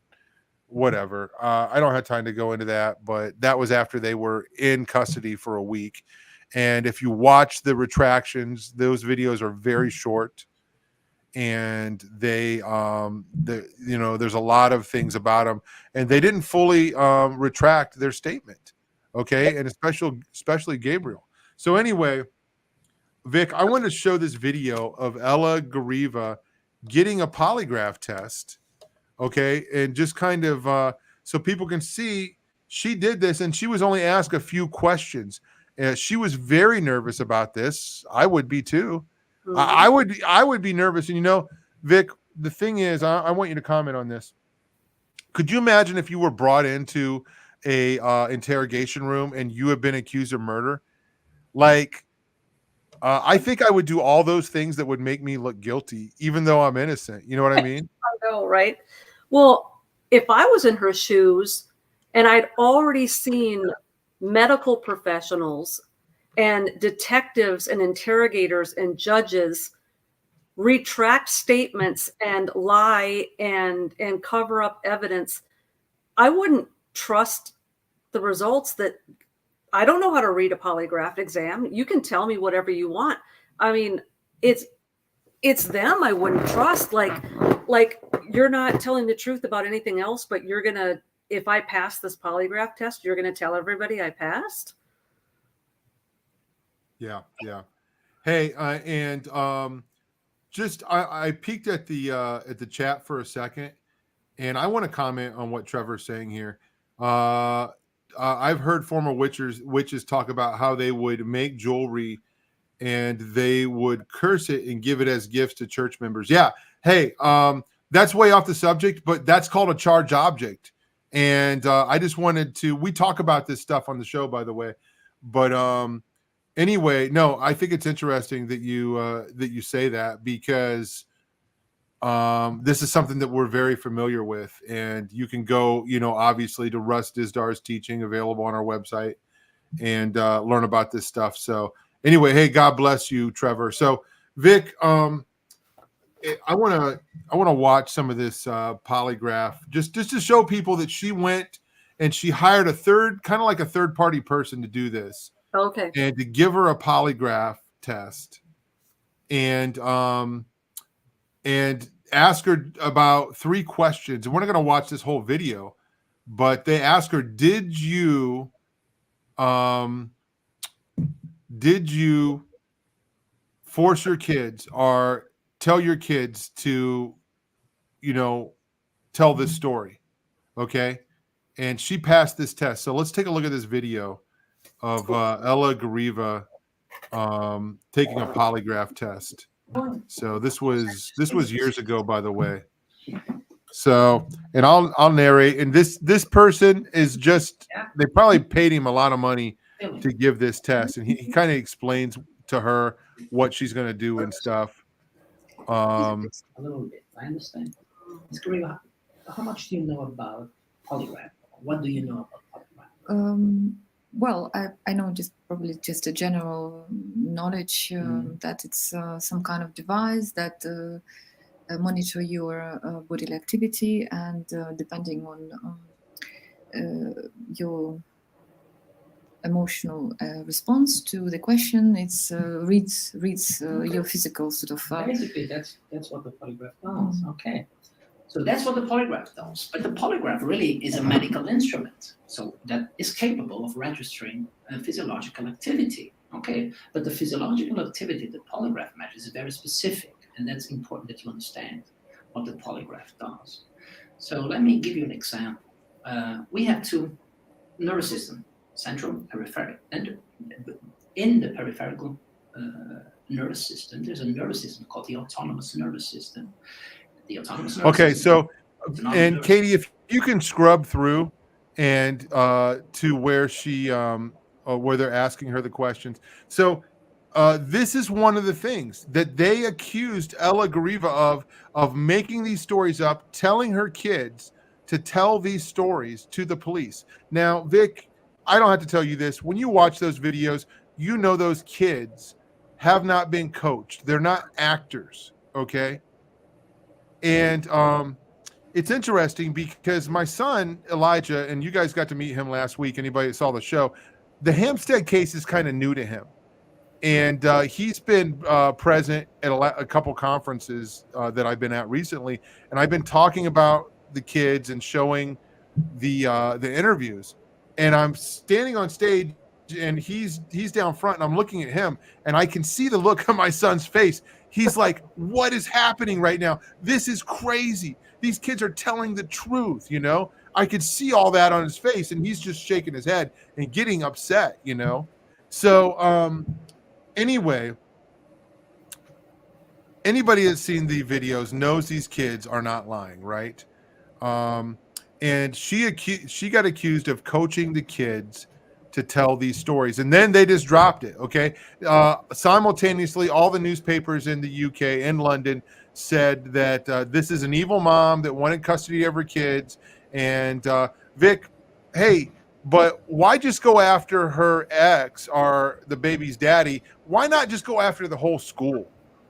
whatever. I don't have time to go into that, but that was after they were in custody for a week. And if you watch the retractions, those videos are very short, and they, there's a lot of things about them, and they didn't fully retract their statement. Okay. And especially Gabriel. So anyway, Vic, I want to show this video of Ella Gariva getting a polygraph test. Okay. And just kind of, so people can see, she did this, and she was only asked a few questions. She was very nervous about this. I would be too. I would be nervous. And Vic, the thing is, I want you to comment on this. Could you imagine if you were brought into a interrogation room and you have been accused of murder? Like, I think I would do all those things that would make me look guilty, even though I'm innocent. You know what I mean? I know, right? Well, if I was in her shoes and I'd already seen medical professionals and detectives and interrogators and judges retract statements and lie and cover up evidence, I wouldn't trust the results. That I don't know how to read a polygraph exam. You can tell me whatever you want. I mean, it's them I wouldn't trust. Like you're not telling the truth about anything else, but you're gonna, if I pass this polygraph test, you're gonna tell everybody I passed. Yeah. Hey, I peeked at the chat for a second, and I want to comment on what Trevor's saying here. I've heard former witches talk about how they would make jewelry and they would curse it and give it as gifts to church members. Yeah. Hey, that's way off the subject, but that's called a charge object. And I just wanted to, we talk about this stuff on the show, by the way, but anyway, no, I think it's interesting that you say that, because this is something that we're very familiar with, and you can go, obviously to Russ Disdar's teaching available on our website and learn about this stuff. So anyway, hey, God bless you, Trevor. So Vic, I want to watch some of this polygraph just to show people that she went and she hired a third party person to do this. Okay. And to give her a polygraph test and ask her about 3 questions. And we're not going to watch this whole video, but they ask her, did you force your kids or tell your kids to, tell this story? Okay. And she passed this test. So let's take a look at this video of Ella Gariva taking a polygraph test. So this was years ago, by the way. So, and I'll narrate. And this person is just, they probably paid him a lot of money to give this test, and he kind of explains to her what she's going to do and stuff. A little bit, I understand. Ms. Gariva, how much do you know about polygraph? What do you know about polygraph? Well, I know probably just a general knowledge that it's some kind of device that monitor your bodily activity, and depending on your emotional response to the question, it's reads your physical sort of. Basically, that's what the polygraph does. Okay. So that's what the polygraph does. But the polygraph really is a medical instrument. So that is capable of registering physiological activity. Okay. But the physiological activity the polygraph measures is very specific. And that's important that you understand what the polygraph does. So let me give you an example. We have 2 nervous systems, central, peripheral. And in the peripheral nervous system, there's a nervous system called the autonomous nervous system. The autonomous nervous system. So, and Katie, if you can scrub through and to where she, where they're asking her the questions. So this is one of the things that they accused Ella Gariva of making these stories up, telling her kids to tell these stories to the police. Now, Vic, I don't have to tell you this. When you watch those videos, those kids have not been coached. They're not actors, okay? And it's interesting because my son, Elijah, and you guys got to meet him last week, anybody that saw the show, the Hampstead case is kind of new to him. And he's been present at a couple conferences that I've been at recently. And I've been talking about the kids and showing the interviews. And I'm standing on stage, and he's down front, and I'm looking at him, and I can see the look on my son's face. He's like, what is happening right now? This is crazy. These kids are telling the truth, I could see all that on his face, and he's just shaking his head and getting upset, you know? So, anyway, anybody that's seen the videos knows these kids are not lying, right? And she got accused of coaching the kids to tell these stories, and then they just dropped it. Okay, simultaneously, all the newspapers in the UK and London said that this is an evil mom that wanted custody of her kids. And Vic, hey, but why just go after her ex or the baby's daddy? Why not just go after the whole school?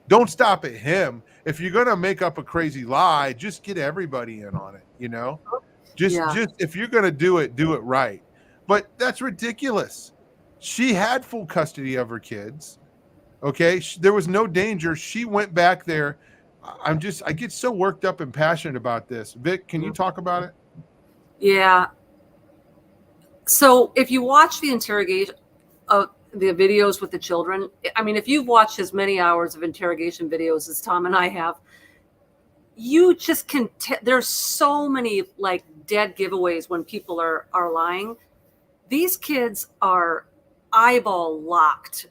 Don't stop at him. If you're gonna make up a crazy lie, just get everybody in on it. You know, just if you're gonna do it right. But that's ridiculous. She had full custody of her kids. Okay, there was no danger. She went back there. I get so worked up and passionate about this. Vic, can you talk about it? Yeah. So if you watch the interrogation of the videos with the children, I mean, if you've watched as many hours of interrogation videos as Tom and I have, you just can there's so many like dead giveaways when people are lying. These kids are eyeball locked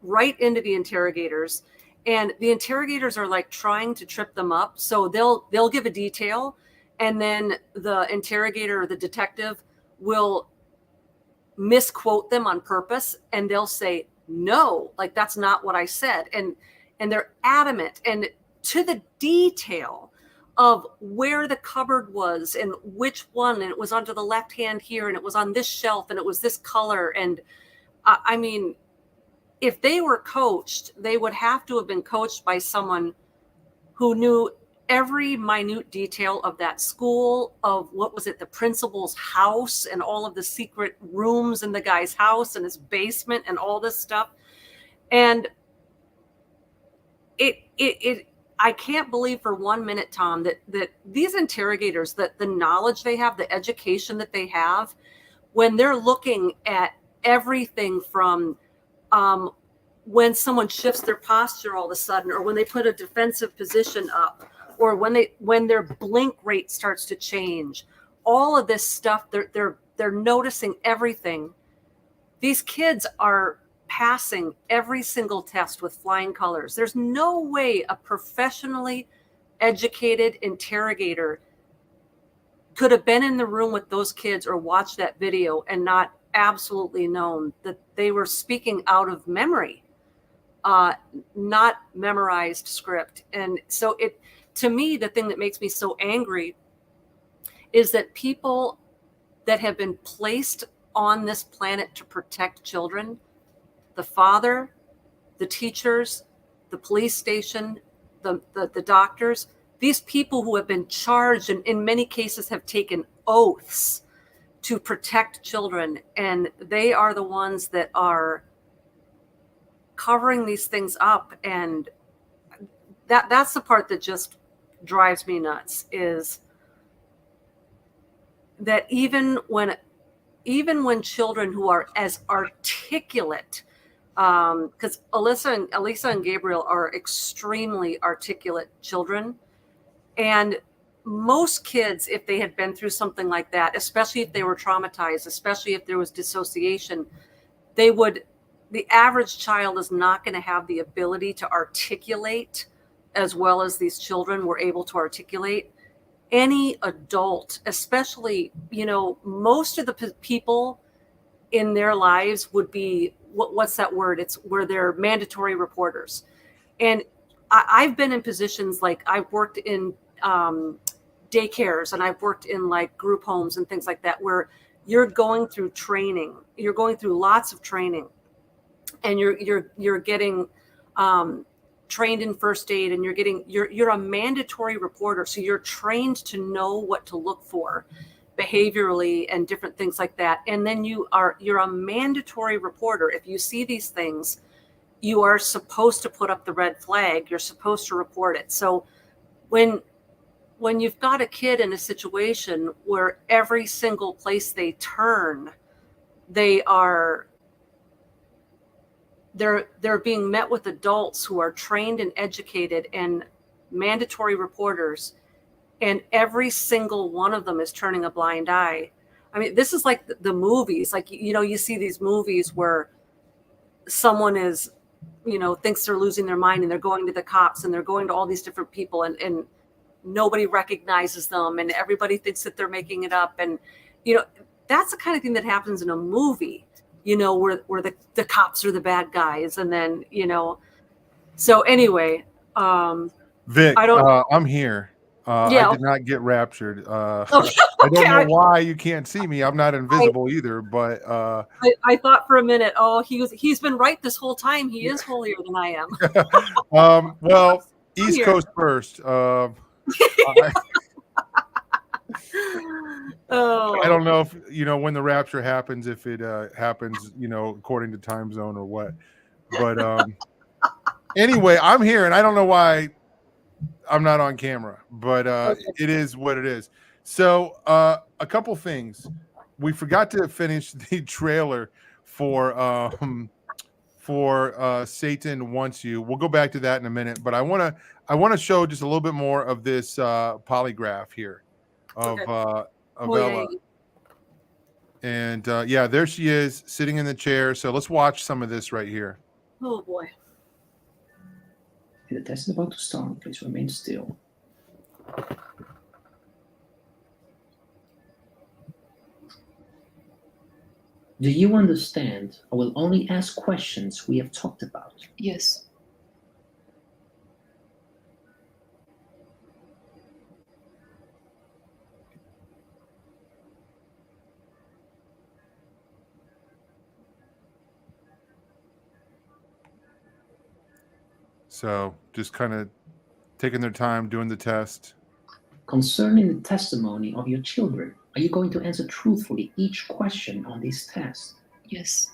right into the interrogators, and the interrogators are like trying to trip them up. So they'll give a detail, and then the interrogator or the detective will misquote them on purpose, and they'll say, no, like that's not what I said. And they're adamant and to the detail of where the cupboard was and which one, and it was onto the left hand here, and it was on this shelf, and it was this color. And I mean, if they were coached, they would have to have been coached by someone who knew every minute detail of that school, of what was it, the principal's house, and all of the secret rooms in the guy's house and his basement and all this stuff. And I can't believe for 1 minute, Tom, that these interrogators, that the knowledge they have, the education that they have, when they're looking at everything from when someone shifts their posture all of a sudden, or when they put a defensive position up, or when their blink rate starts to change, all of this stuff, they're noticing everything. These kids are passing every single test with flying colors. There's no way a professionally educated interrogator could have been in the room with those kids or watched that video and not absolutely known that they were speaking out of memory, not memorized script. And so to me, the thing that makes me so angry is that people that have been placed on this planet to protect children, the father, the teachers, the police station, the doctors, these people who have been charged and in many cases have taken oaths to protect children, and they are the ones that are covering these things up. And that's the part that just drives me nuts, is that even when children who are as articulate, because Elisa and Gabriel are extremely articulate children, and most kids, if they had been through something like that, especially if they were traumatized, especially if there was dissociation, the average child is not going to have the ability to articulate as well as these children were able to articulate. Any adult, especially, most of the people in their lives would be, what's that word? It's where they're mandatory reporters. And I've been in positions, like I've worked in daycares, and I've worked in like group homes and things like that, where you're going through training, you're going through lots of training, and you're getting trained in first aid, and you're a mandatory reporter. So you're trained to know what to look for behaviorally and different things like that. And then you're a mandatory reporter. If you see these things, you are supposed to put up the red flag. You're supposed to report it. So when you've got a kid in a situation where every single place they turn, they're being met with adults who are trained and educated and mandatory reporters, and every single one of them is turning a blind eye. I mean, this is like the movies. Like, you know, you see these movies where someone is, you know, thinks they're losing their mind and they're going to the cops and they're going to all these different people, and nobody recognizes them and everybody thinks that they're making it up. And, you know, that's the kind of thing that happens in a movie, you know, where the cops are the bad guys. And then, you know, so anyway, Vic, I don't, I'm here. yeah. I did not get raptured. Okay, I don't know okay. why you can't see me. I'm not invisible either, but I thought for a minute, oh, he's been right this whole time. He is holier than I am. well, East here. Coast first. Oh, I don't know if, you know, when the rapture happens, if it happens, you know, according to time zone or what. But anyway, I'm here, and I don't know why I'm not on camera, but okay. it is what it is. So a couple things. We forgot to finish the trailer for Satan Wants You. We'll go back to that in a minute, but I want to show just a little bit more of this polygraph here of Okay. Ella. And yeah, there she is sitting in the chair. So let's watch some of this right here. Oh boy. The test is about to start. Please remain still. Do you understand? I will only ask questions we have talked about. Yes. So just kind of taking their time doing the test. Concerning the testimony of your children, are you going to answer truthfully each question on this test? Yes.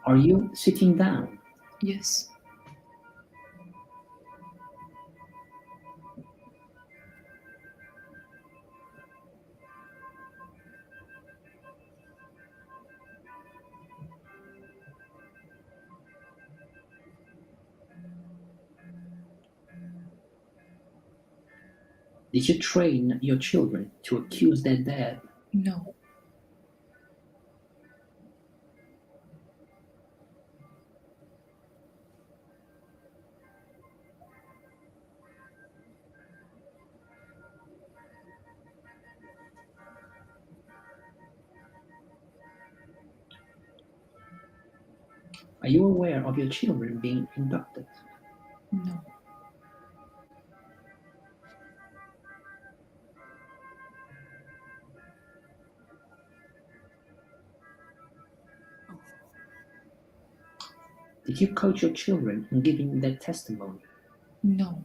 Are you sitting down? Yes. Did you train your children to accuse their dad? No. Are you aware of your children being inducted? No. Did you coach your children in giving their testimony? No.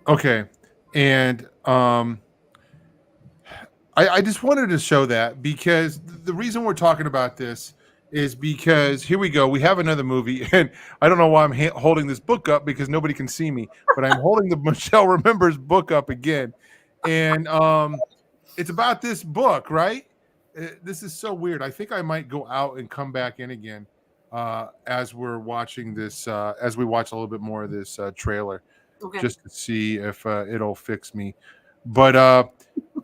Okay. And I just wanted to show that because the reason we're talking about this is because here we go. We have another movie, and I don't know why I'm holding this book up because nobody can see me, but I'm holding the Michelle Remembers book up again. And it's about this book, right? This is so weird. I think I might go out and come back in again as we're watching this, as we watch a little bit more of this trailer, Okay. just to see if it'll fix me. But I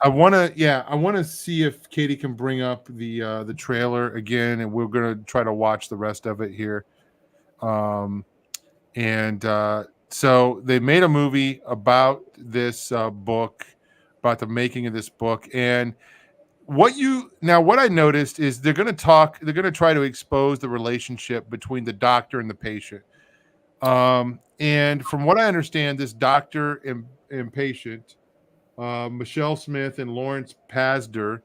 want to see if Katie can bring up the trailer again, and we're gonna try to watch the rest of it here. So they made a movie about this book, about the making of this book, and what I noticed is they're gonna try to expose the relationship between the doctor and the patient. And from what I understand, this doctor and patient, Michelle Smith and Lawrence Pasder,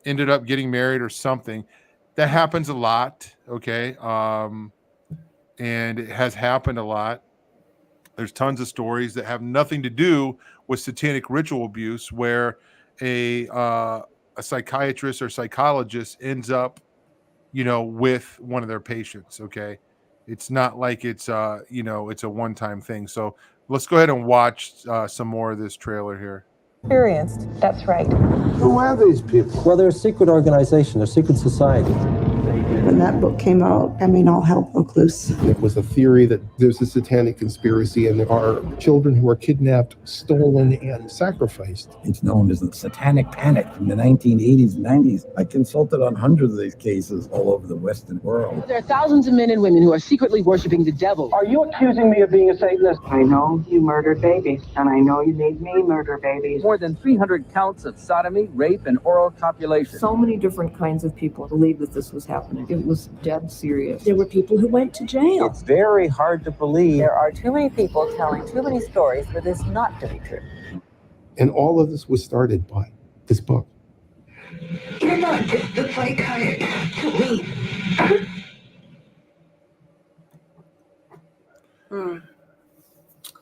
ended up getting married or something. That happens a lot, okay? And it has happened a lot. There's tons of stories that have nothing to do with satanic ritual abuse, where a psychiatrist or psychologist ends up, with one of their patients, okay? It's not like it's it's a one-time thing. So let's go ahead and watch some more of this trailer here. Experienced. That's right. Who are these people? Well, they're a secret organization, a secret society. When that book came out, all hell broke loose. It was a theory that there's a satanic conspiracy and there are children who are kidnapped, stolen, and sacrificed. It's known as the Satanic Panic from the 1980s and 90s. I consulted on hundreds of these cases all over the Western world. There are thousands of men and women who are secretly worshiping the devil. Are you accusing me of being a Satanist? I know you murdered babies, and I know you made me murder babies. More than 300 counts of sodomy, rape, and oral copulation. So many different kinds of people believed that this was happening. It was dead serious. There were people who went to jail. It's very hard to believe. There are too many people telling too many stories for this not to be true. And all of this was started by this book. You're not just the psychiatrist to me.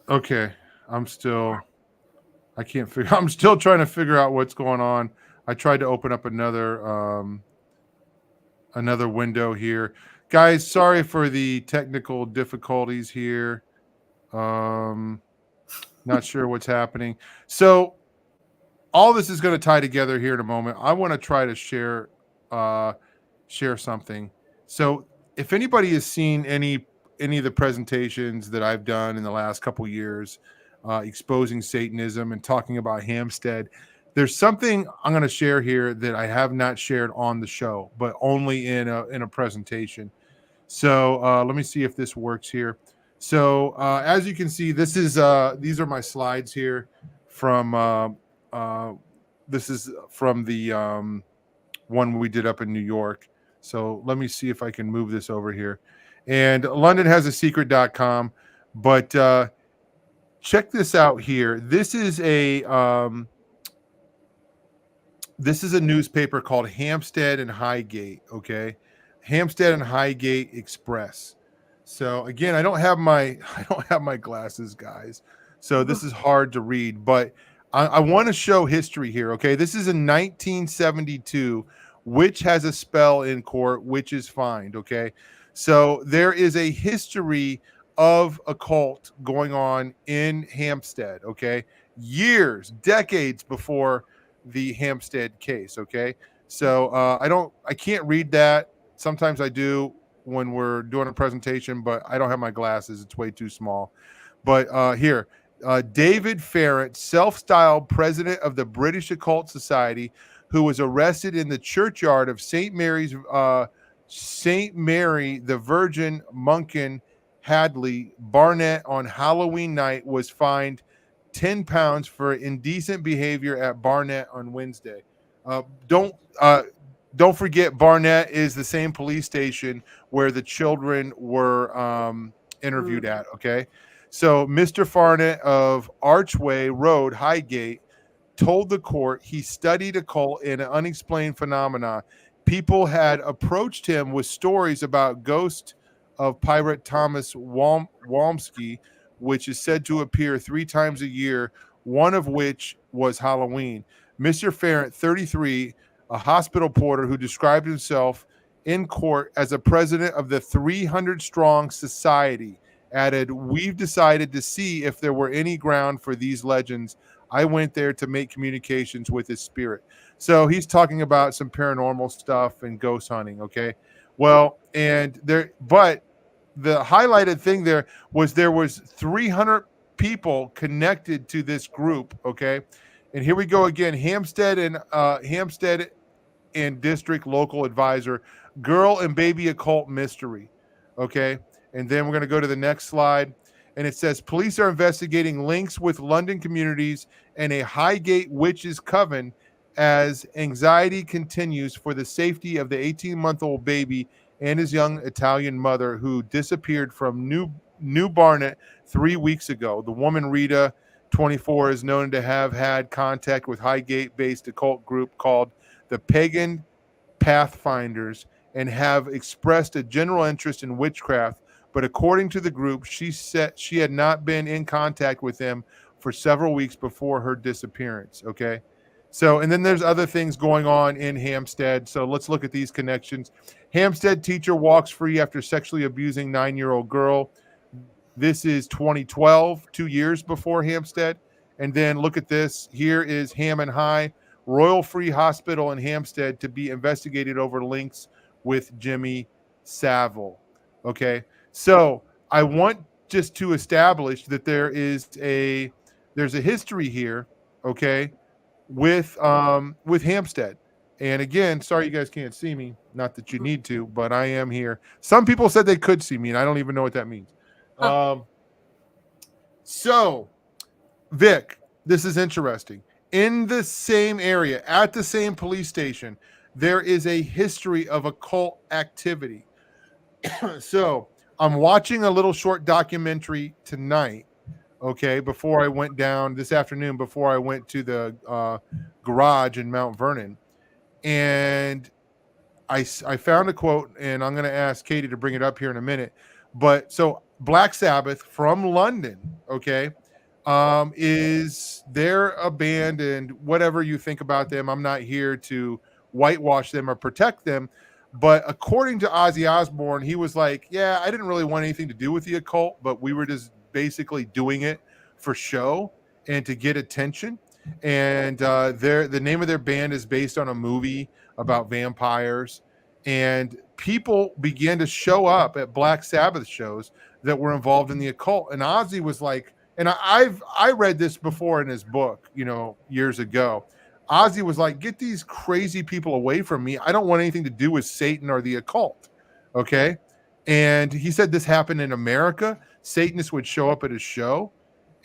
Okay, I'm still trying to figure out what's going on. I tried to open up another window here. Guys, sorry for the technical difficulties here. Not sure what's happening. So all this is going to tie together here in a moment. I want to try to share something. So if anybody has seen any of the presentations that I've done in the last couple years, exposing Satanism and talking about Hampstead, there's something I'm going to share here that I have not shared on the show, but only in a presentation. So let me see if this works here. So as you can see, these are my slides here from this is from the one we did up in New York. So let me see if I can move this over here. And London has a secret.com, but check this out here. This is a newspaper called Hampstead and Highgate. Okay, Hampstead and Highgate Express. So again, I don't have my glasses, guys. So this is hard to read, but I want to show history here. Okay, this is in 1972. Witch has a spell in court, witch is fined. Okay, so there is a history of a cult going on in Hampstead. Okay, years, decades before the Hampstead case. Okay, so I can't read that. Sometimes I do when we're doing a presentation, but I don't have my glasses. It's way too small. But here, David Farrant, self-styled president of the British Occult Society, who was arrested in the churchyard of St. Mary the Virgin Monkin Hadley, Barnet on Halloween night, was fined £10 for indecent behavior at Barnet on Wednesday. Don't forget, Barnet is the same police station where the children were interviewed at. Okay, so Mr. Farnett of Archway Road, Highgate, told the court he studied occult and unexplained phenomena. People had approached him with stories about ghost of pirate Thomas Walmsky, which is said to appear 3 times a year, one of which was Halloween. Mr. Farrant, 33, a hospital porter who described himself in court as a president of the 300-strong society, added, "We've decided to see if there were any ground for these legends. I went there to make communications with his spirit." So he's talking about some paranormal stuff and ghost hunting. Okay, well, but the highlighted thing there was 300 people connected to this group. Okay, and here we go again. Hampstead and District Local Advisor, Girl and Baby Occult Mystery. Okay, and then we're going to go to the next slide. And it says, police are investigating links with London communities and a Highgate witches coven as anxiety continues for the safety of the 18-month-old baby and his young Italian mother who disappeared from New Barnet 3 weeks ago. The woman, Rita, 24, is known to have had contact with Highgate-based occult group called the Pagan Pathfinders and have expressed a general interest in witchcraft. But according to the group, she said she had not been in contact with them for several weeks before her disappearance. Okay, So, and then there's other things going on in Hampstead. So let's look at these connections. Hampstead teacher walks free after sexually abusing 9-year-old girl. This is 2012, 2 years before Hampstead. And then look at this. Here is Hammond High, Royal Free Hospital in Hampstead to be investigated over links with Jimmy Savile. Okay. So I want just to establish that there's a history here, okay, with Hampstead. And again, sorry you guys can't see me. Not that you need to, but I am here. Some people said they could see me, and I don't even know what that means. So, Vic, this is interesting. In the same area, at the same police station, there is a history of occult activity. So, I'm watching a little short documentary tonight, okay, before I went down this afternoon, before I went to the garage in Mount Vernon. And I found a quote, and I'm going to ask Katie to bring it up here in a minute. But so Black Sabbath from London, okay, is they're a band, and whatever you think about them, I'm not here to whitewash them or protect them. But according to Ozzy Osbourne, he was like, yeah, I didn't really want anything to do with the occult, but we were just basically doing it for show and to get attention. And the name of their band is based on a movie about vampires. And people began to show up at Black Sabbath shows that were involved in the occult. And Ozzy was like, and I read this before in his book, years ago. Ozzy was like, get these crazy people away from me. I don't want anything to do with Satan or the occult. Okay. And he said this happened in America. Satanists would show up at his show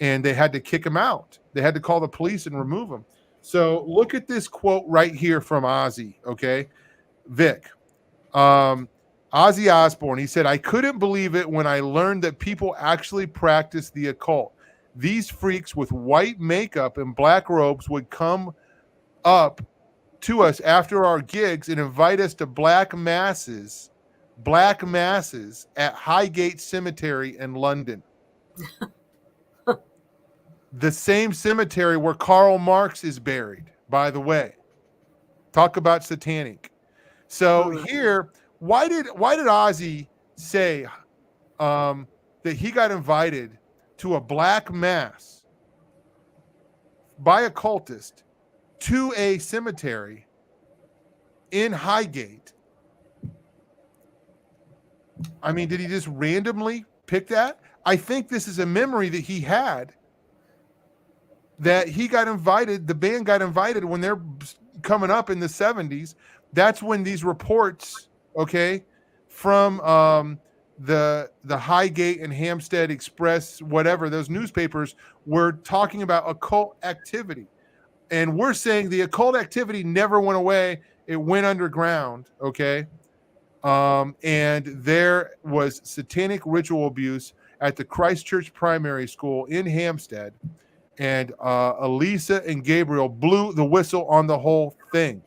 and they had to kick him out. They had to call the police and remove him. So look at this quote right here from Ozzy. Okay. Vic, Ozzy Osbourne, he said, I couldn't believe it when I learned that people actually practice the occult. These freaks with white makeup and black robes would come up to us after our gigs and invite us to black masses at Highgate Cemetery in London. The same cemetery where Karl Marx is buried, by the way. Talk about satanic. So here, why did Ozzy say that he got invited to a black mass by a cultist to a cemetery in Highgate? I mean, did he just randomly pick that? I think this is a memory that he had, that he got invited, the band got invited when they're coming up in the 70s. That's when these reports, okay, from the Highgate and Hampstead Express, whatever, those newspapers were talking about occult activity. And we're saying the occult activity never went away. It went underground, okay? And there was satanic ritual abuse at the Christchurch Primary School in Hampstead. And Elisa and Gabriel blew the whistle on the whole thing.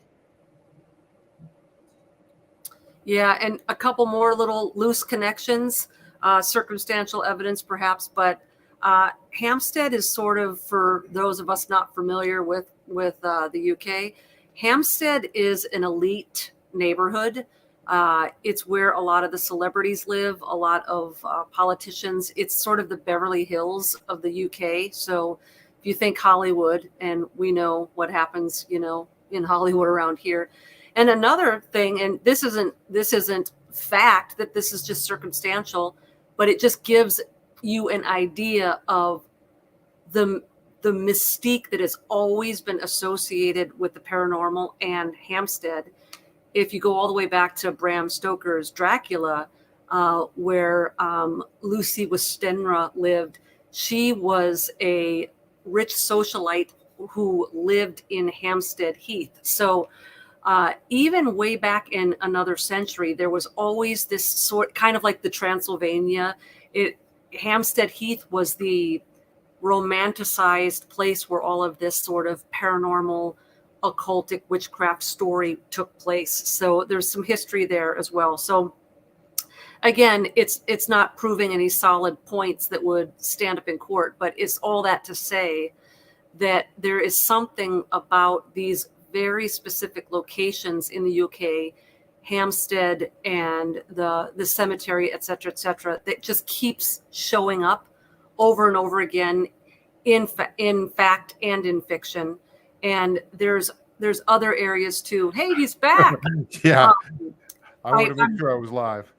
Yeah, and a couple more little loose connections, circumstantial evidence perhaps, but Hampstead is sort of, for those of us not familiar with the UK, Hampstead is an elite neighborhood. It's where a lot of the celebrities live, a lot of politicians. It's sort of the Beverly Hills of the UK. So if you think Hollywood, and we know what happens, in Hollywood around here. And another thing, and this isn't fact, that this is just circumstantial, but it just gives you an idea of the mystique that has always been associated with the paranormal and Hampstead. If you go all the way back to Bram Stoker's Dracula, where Lucy Westenra lived, she was a rich socialite who lived in Hampstead Heath. So even way back in another century, there was always this sort, kind of like the Transylvania. Hampstead Heath was the romanticized place where all of this sort of paranormal, occultic witchcraft story took place. So there's some history there as well. So again, it's not proving any solid points that would stand up in court, but it's all that to say that there is something about these very specific locations in the UK, Hampstead and the cemetery, et cetera, that just keeps showing up over and over again in fact and in fiction. And there's other areas too. Hey, he's back. Yeah. I want to make sure I was live.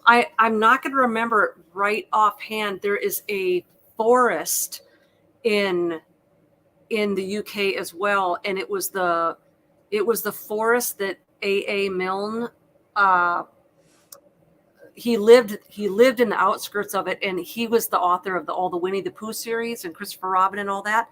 I'm not going to remember right offhand. There is a forest in the UK as well, and it was the forest that A.A. Milne, he lived in the outskirts of it, and he was the author of all the Winnie the Pooh series and Christopher Robin and all that.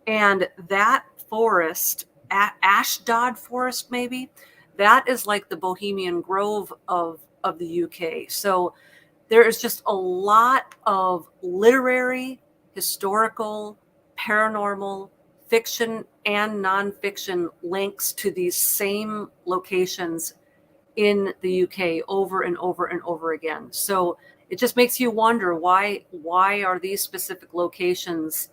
And that forest, Ashdod Forest, maybe, that is like the Bohemian Grove of the UK. So there is just a lot of literary, historical, paranormal, fiction, and nonfiction links to these same locations in the UK over and over and over again. So it just makes you wonder, why are these specific locations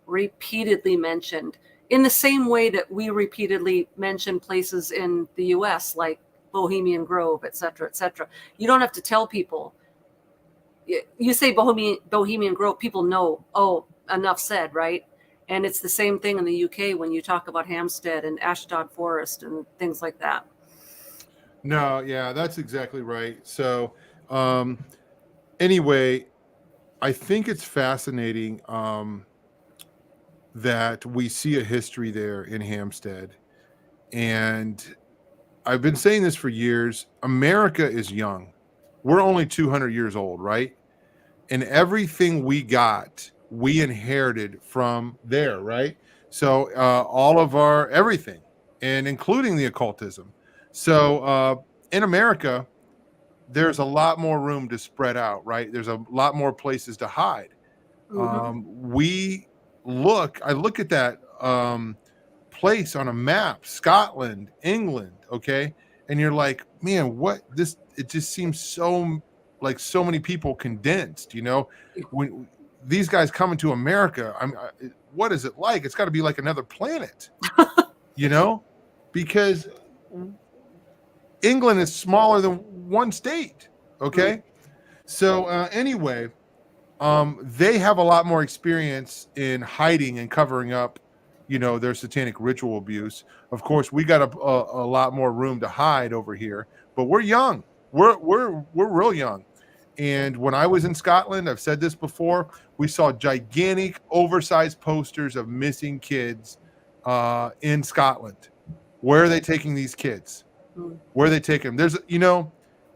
repeatedly mentioned in the same way that we repeatedly mention places in the US like Bohemian Grove, et cetera, et cetera. You don't have to tell people. You say Bohemian Grove, people know, oh, enough said, right? And it's the same thing in the UK when you talk about Hampstead and Ashdod Forest and things like that. No, yeah, that's exactly right. So anyway, I think it's fascinating that we see a history there in Hampstead. And I've been saying this for years. America is young. We're only 200 years old, right? And everything we got, we inherited from there, right? So all of our everything, and including the occultism. So in America, there's a lot more room to spread out, right? There's a lot more places to hide. I look at that place on a map, Scotland, England, okay? And you're like, man, it just seems so like so many people condensed, you know? When these guys come into America, what is it like? It's got to be like another planet, you know? Because England is smaller than one state, okay? So anyway, they have a lot more experience in hiding and covering up, you know, their satanic ritual abuse. Of course, we got a lot more room to hide over here, but we're young. We're real young. And when I was in Scotland, I've said this before, we saw gigantic, oversized posters of missing kids in Scotland. Where are they taking these kids? Where are they taking them? There's, you know,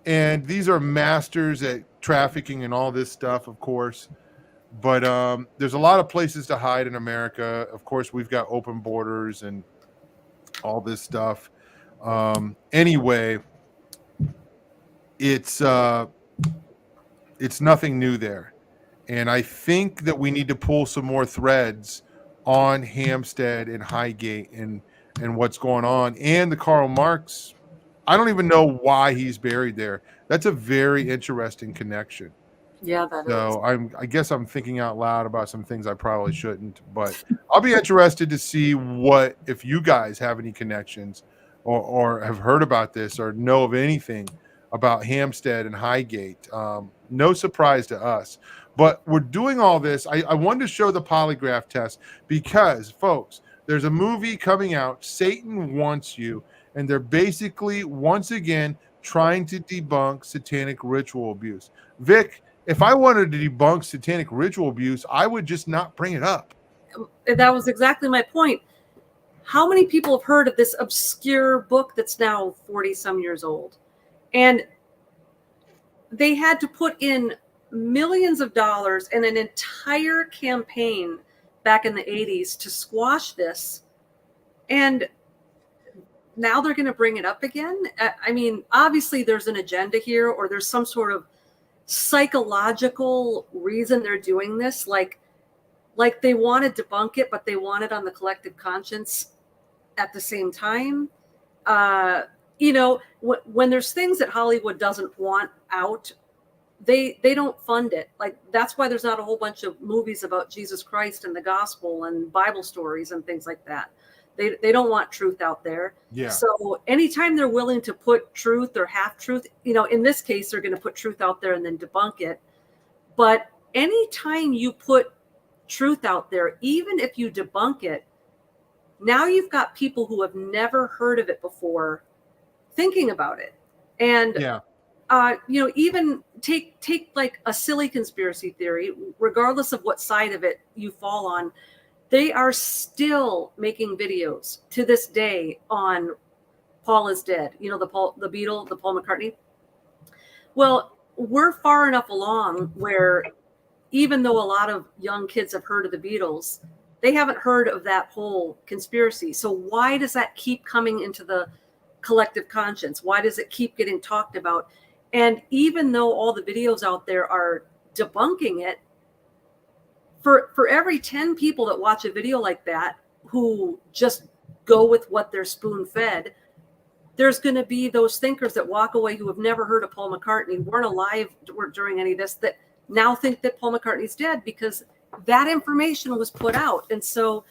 and these are masters at trafficking and all this stuff, of course. But there's a lot of places to hide in America. Of course, we've got open borders and all this stuff. Anyway, it's nothing new there. And I think that we need to pull some more threads on Hampstead and Highgate and what's going on. And the Karl Marx, I don't even know why he's buried there. That's a very interesting connection. Yeah, that is. I guess I'm thinking out loud about some things I probably shouldn't, but I'll be interested to see if you guys have any connections or have heard about this or know of anything about Hampstead and Highgate. No surprise to us, but we're doing all this. I wanted to show the polygraph test because, folks, there's a movie coming out, Satan Wants You, and they're basically, once again, trying to debunk satanic ritual abuse. Vic, if I wanted to debunk satanic ritual abuse, I would just not bring it up. That was exactly my point. How many people have heard of this obscure book that's now 40 some years old? And they had to put in millions of dollars and an entire campaign back in the 80s to squash this. And now they're going to bring it up again. I mean, obviously there's an agenda here, or there's some sort of psychological reason they're doing this. Like they want to debunk it, but they want it on the collective conscience at the same time. You know, when there's things that Hollywood doesn't want out, they don't fund it. Like, that's why there's not a whole bunch of movies about Jesus Christ and the gospel and Bible stories and things like that. They don't want truth out there. Yeah. So anytime they're willing to put truth or half truth, in this case, they're going to put truth out there and then debunk it. But anytime you put truth out there, even if you debunk it, now you've got people who have never heard of it before thinking about it. And Yeah. Even take like a silly conspiracy theory, regardless of what side of it you fall on, they are still making videos to this day on Paul is dead. The Beatle, the Paul McCartney. Well, we're far enough along where even though a lot of young kids have heard of the Beatles, they haven't heard of that whole conspiracy. So why does that keep coming into the collective conscience? Why does it keep getting talked about? And even though all the videos out there are debunking it, for every 10 people that watch a video like that who just go with what they're spoon-fed, there's going to be those thinkers that walk away who have never heard of Paul McCartney, weren't alive during any of this, that now think that Paul McCartney's dead because that information was put out. And so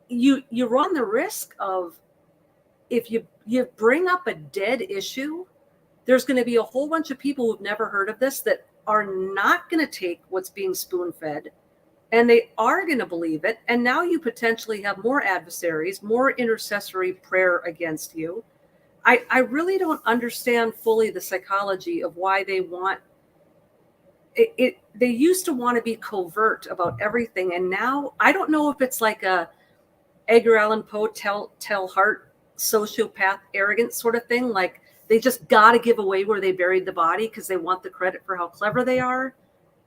you run the risk of, if you bring up a dead issue, there's going to be a whole bunch of people who've never heard of this that are not going to take what's being spoon-fed, and they are going to believe it. And now you potentially have more adversaries, more intercessory prayer against you. I really don't understand fully the psychology of why they want it. They used to want to be covert about everything, and now I don't know if it's like a Edgar Allan Poe tell heart sociopath arrogance sort of thing, like they just got to give away where they buried the body because they want the credit for how clever they are,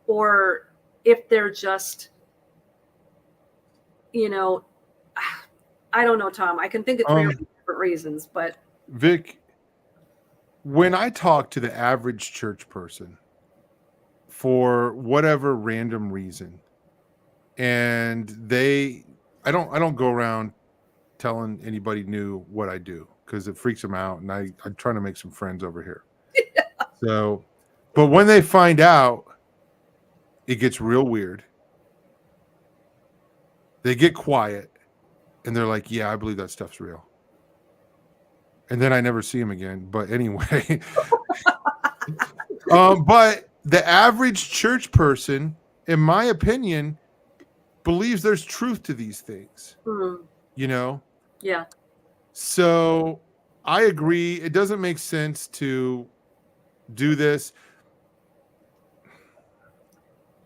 or if they're just, I don't know, Tom. I can think of three different reasons, but Vic, when I talk to the average church person for whatever random reason, and I don't go around telling anybody new what I do because it freaks them out, and I'm trying to make some friends over here. Yeah. So, but when they find out, it gets real weird. They get quiet, and they're like, "Yeah, I believe that stuff's real." And then I never see them again. But anyway, but the average church person, in my opinion, believes there's truth to these things. Yeah. So I agree. It doesn't make sense to do this.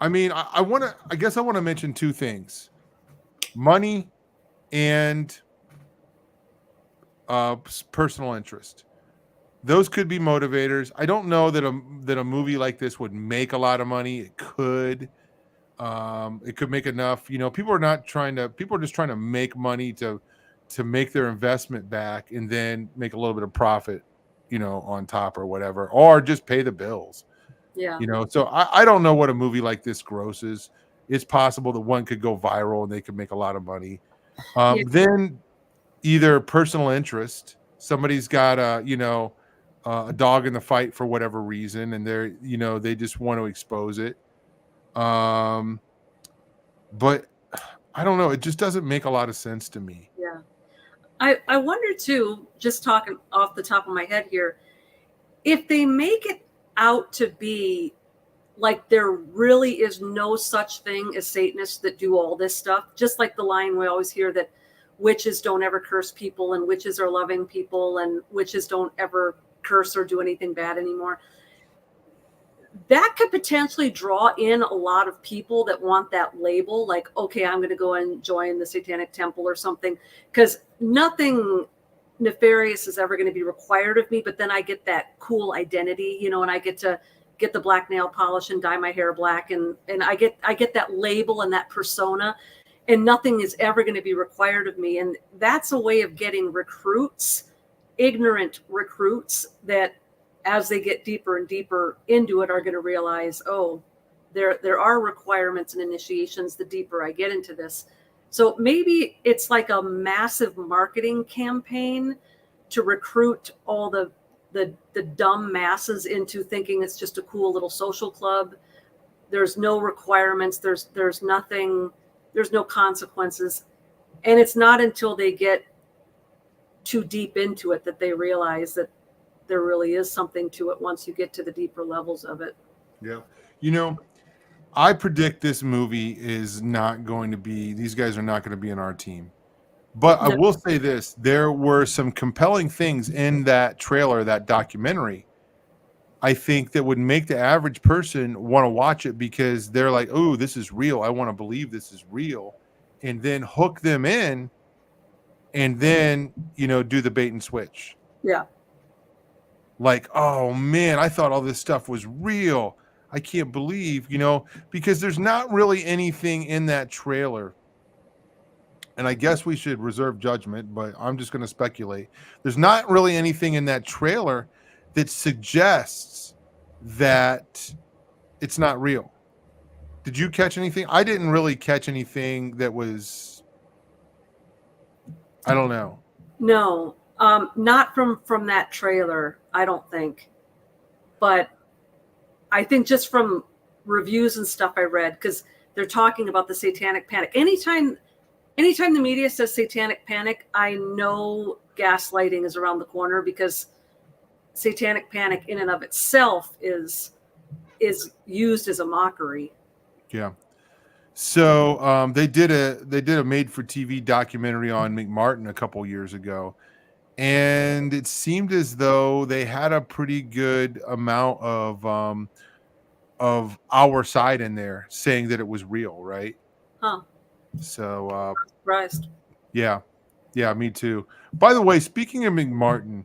I mean, I guess I want to mention two things: money and personal interest. Those could be motivators. I don't know that a movie like this would make a lot of money. It could. It could make enough. People are just trying to make money to make their investment back and then make a little bit of profit, on top or whatever, or just pay the bills. Yeah. So I don't know what a movie like this grosses. It's possible that one could go viral and they could make a lot of money. Then either personal interest, somebody's got a dog in the fight for whatever reason, and they just want to expose it. But I don't know. It just doesn't make a lot of sense to me. Yeah. I wonder too, just talking off the top of my head here, if they make it out to be like there really is no such thing as Satanists that do all this stuff, just like the line we always hear that witches don't ever curse people and witches are loving people and witches don't ever curse or do anything bad anymore. That could potentially draw in a lot of people that want that label, like, okay, I'm going to go and join the Satanic Temple or something, because nothing nefarious is ever going to be required of me, but then I get that cool identity, and I get to get the black nail polish and dye my hair black, and I get that label and that persona, and nothing is ever going to be required of me. And that's a way of getting recruits, ignorant recruits, that as they get deeper and deeper into it are going to realize, oh, there are requirements and initiations the deeper I get into this. So maybe it's like a massive marketing campaign to recruit all the the dumb masses into thinking it's just a cool little social club. There's no requirements. There's nothing. There's no consequences. And it's not until they get too deep into it that they realize that there really is something to it once you get to the deeper levels of it. Yeah. You know, I predict this movie is not going to be, these guys are not going to be in our team. But I will say this, there were some compelling things in that trailer, that documentary, I think that would make the average person want to watch it because they're like, oh, this is real. I want to believe this is real. And then hook them in and then, do the bait and switch. Yeah. Like, oh man, I thought all this stuff was real. I can't believe, because there's not really anything in that trailer. And I guess we should reserve judgment, but I'm just going to speculate. There's not really anything in that trailer that suggests that it's not real. Did you catch anything? I didn't really catch anything that was, I don't know. No, not from that trailer, I don't think. But I think just from reviews and stuff I read, because they're talking about the Satanic Panic. Anytime the media says Satanic Panic, I know gaslighting is around the corner, because Satanic Panic in and of itself is used as a mockery. Yeah. So they did a made for TV documentary on McMartin a couple years ago, and it seemed as though they had a pretty good amount of our side in there saying that it was real, right? Huh. So surprised. Yeah, me too. By the way, speaking of McMartin,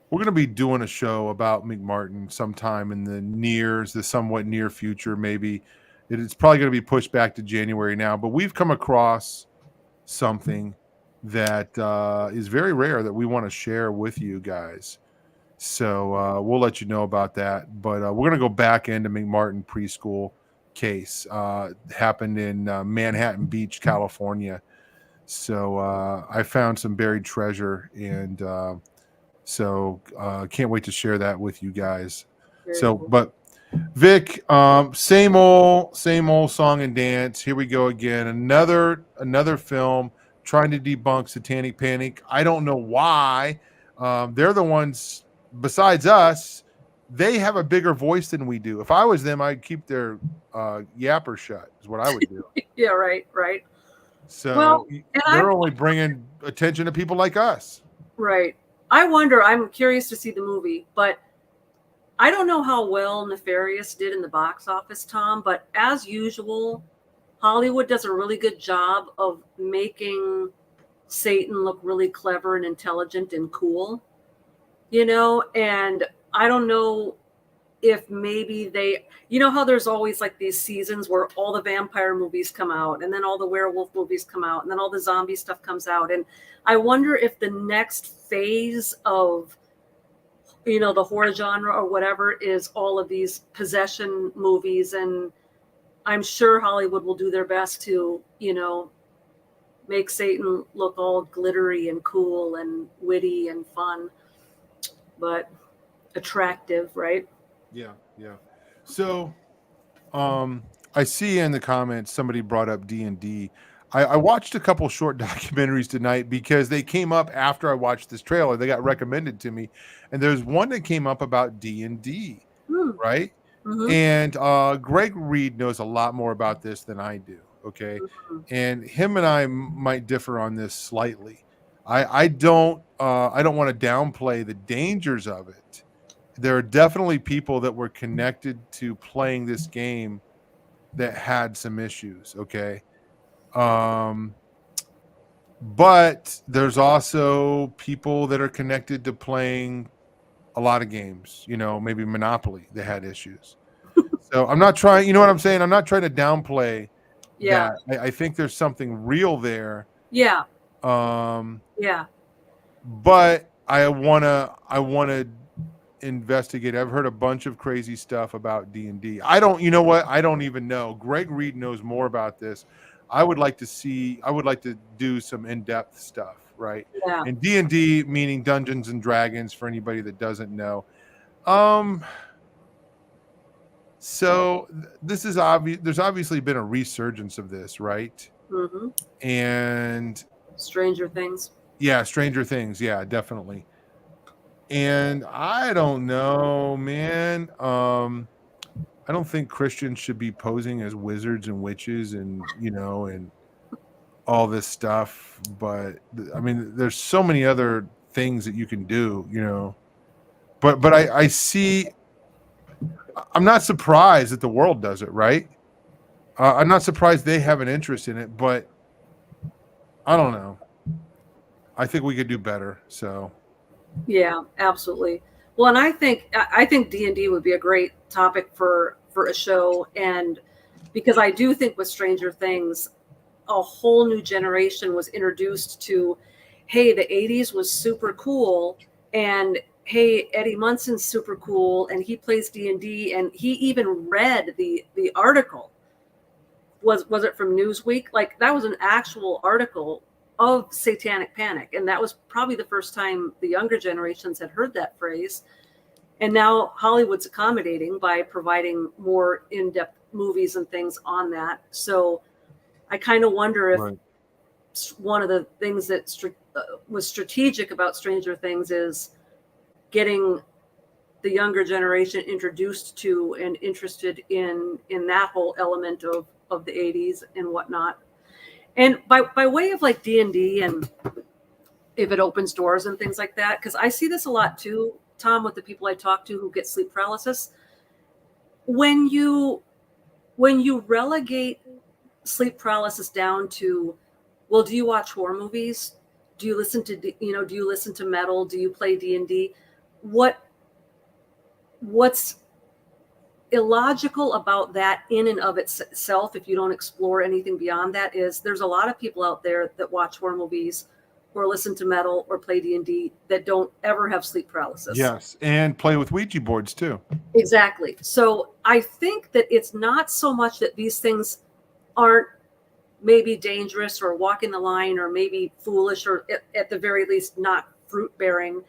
we're going to be doing a show about McMartin sometime in the somewhat near future. Maybe it's probably going to be pushed back to January now, but we've come across something that is very rare that we want to share with you guys. So we'll let you know about that. But we're going to go back into McMartin preschool case. Happened in Manhattan Beach, California. So I found some buried treasure, and so can't wait to share that with you guys. Very so, cool. But Vic, same old song and dance. Here we go again. Another film trying to debunk Satanic Panic. I don't know why. They're the ones, besides us, they have a bigger voice than we do. If I was them, I'd keep their yapper shut, is what I would do. Yeah, right. So well, they're only bringing attention to people like us. Right. I wonder, I'm curious to see the movie, but I don't know how well Nefarious did in the box office, Tom, but as usual, Hollywood does a really good job of making Satan look really clever and intelligent and cool, and I don't know if maybe they, how there's always like these seasons where all the vampire movies come out and then all the werewolf movies come out and then all the zombie stuff comes out. And I wonder if the next phase of, the horror genre or whatever is all of these possession movies. And I'm sure Hollywood will do their best to, make Satan look all glittery and cool and witty and fun, but attractive, right? Yeah. So, I see in the comments somebody brought up D&D. I watched a couple short documentaries tonight because they came up after I watched this trailer. They got recommended to me, and there's one that came up about D&D, right? Mm-hmm. And Greg Reed knows a lot more about this than I do. Okay, and him and I might differ on this slightly. I don't want to downplay the dangers of it. There are definitely people that were connected to playing this game that had some issues. Okay. But there's also people that are connected to playing a lot of games, maybe Monopoly, that had issues. So I'm not trying, you know what I'm saying? I'm not trying to downplay that. I think there's something real there. Yeah. Yeah. But I wanna investigate. I've heard a bunch of crazy stuff about D&D. I don't even know. Greg Reed knows more about this. I would like to do some in-depth stuff, right? Yeah. And D&D, meaning Dungeons and Dragons, for anybody that doesn't know, So this is obvious. There's obviously been a resurgence of this, right? Mm-hmm. And Stranger Things. yeah, Stranger Things. Yeah, definitely. And I don't know, man. I don't think Christians should be posing as wizards and witches and, and all this stuff. But I mean, there's so many other things that you can do. But I see, I'm not surprised that the world does it, right? I'm not surprised they have an interest in it, but I don't know. I think we could do better. So Yeah, absolutely. Well, and I think D&D would be a great topic for a show, and because I do think with Stranger Things, a whole new generation was introduced to, hey, the 80s was super cool, and hey, Eddie Munson's super cool, and he plays D&D, and he even read the article. Was it from Newsweek? Like, that was an actual article of Satanic Panic, and that was probably the first time the younger generations had heard that phrase. And now Hollywood's accommodating by providing more in-depth movies and things on that. So I kind of wonder if one of the things that was strategic about Stranger Things is getting the younger generation introduced to and interested in that whole element of the 80s and whatnot. And by way of like D&D, and if it opens doors and things like that, because I see this a lot too, Tom, with the people I talk to who get sleep paralysis. When you relegate sleep paralysis down to, well, do you watch horror movies? Do you listen to do you listen to metal? Do you play D&D? What's illogical about that in and of itself, if you don't explore anything beyond that, is there's a lot of people out there that watch horror movies or listen to metal or play D&D that don't ever have sleep paralysis. Yes, and play with Ouija boards too. Exactly. So I think that it's not so much that these things aren't maybe dangerous or walking the line or maybe foolish or at the very least not fruit bearing,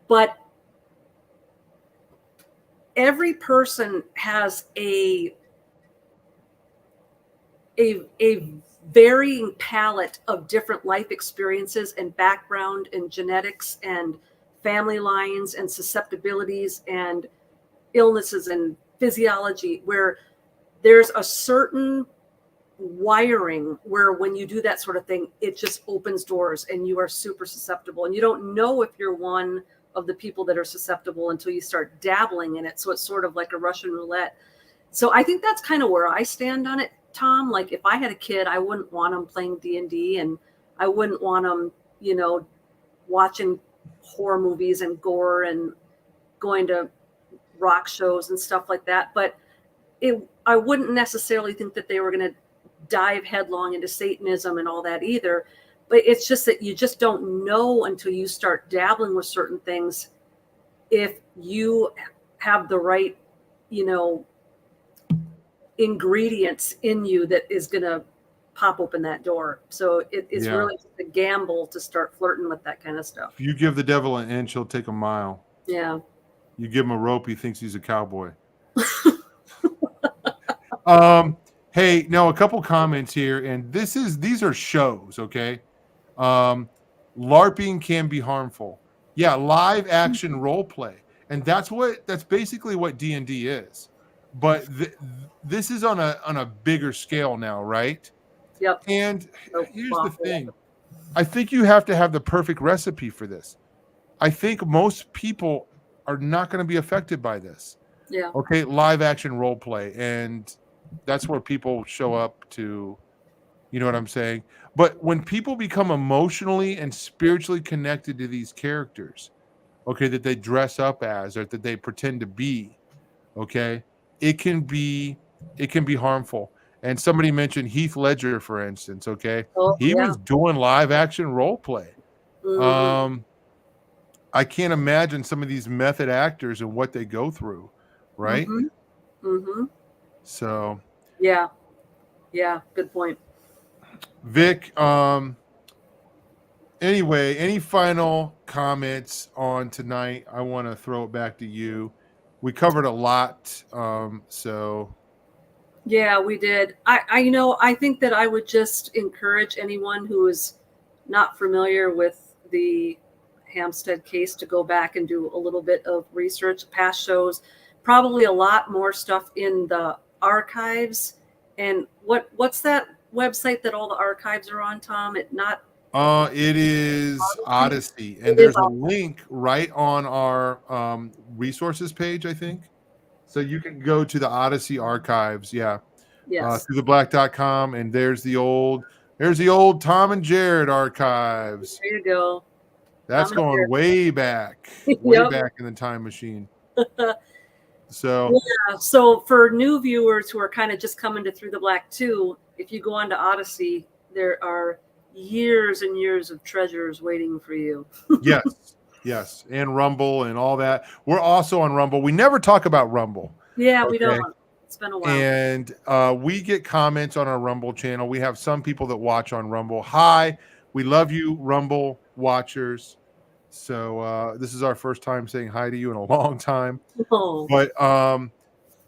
but every person has a varying palette of different life experiences and background and genetics and family lines and susceptibilities and illnesses and physiology, where there's a certain wiring where when you do that sort of thing, it just opens doors and you are super susceptible. And you don't know if you're one of the people that are susceptible until you start dabbling in it. So it's sort of like a Russian roulette. So I think that's kind of where I stand on it, Tom. Like, if I had a kid, I wouldn't want them playing D&D, and I wouldn't want them, watching horror movies and gore and going to rock shows and stuff like that. But I wouldn't necessarily think that they were going to dive headlong into Satanism and all that either. But it's just that you just don't know until you start dabbling with certain things if you have the right, ingredients in you that is going to pop open that door. So it's really just a gamble to start flirting with that kind of stuff. If you give the devil an inch, he'll take a mile. Yeah. You give him a rope, he thinks he's a cowboy. Hey, now a couple comments here, and these are shows, okay? LARPing can be harmful. Yeah, live action role play, and that's basically what D&D is. But this is on a bigger scale now, right? Yep. And here's the thing: I think you have to have the perfect recipe for this. I think most people are not going to be affected by this. Yeah. Okay, live action role play, and that's where people show up to, you know what I'm saying? But when people become emotionally and spiritually connected to these characters, okay, that they dress up as or that they pretend to be, okay, it can be harmful. And somebody mentioned Heath Ledger, for instance, okay? He was doing live action role play. Mm-hmm. I can't imagine some of these method actors and what they go through, right? Mm-hmm. Mm-hmm. So yeah, good point. Vic, anyway, any final comments on tonight? I want to throw it back to you. we covered a lot. So Yeah, we did. I think that I would just encourage anyone who is not familiar with the Hampstead case to go back and do a little bit of research. Past shows, probably a lot more stuff in the archives. And what's that website that all the archives are on, Tom? it is Odyssey, and It is there's a link right on our resources page, I think. So you can go to the Odyssey archives, Yes. through theblack.com, and there's the old Tom and Jared archives. There you go. That's Tom and going Jared. way back in the time machine. So yeah, so for new viewers who are kind of just coming to Through the Black too, if you go on to Odyssey, there are years and years of treasures waiting for you. yes, and Rumble and all that. We're also on Rumble. We never talk about Rumble. Yeah, we don't. It's been a while. And we get comments on our Rumble channel. We have some people that watch on Rumble. Hi, we love you, Rumble watchers. So this is our first time saying hi to you in a long time. Oh. But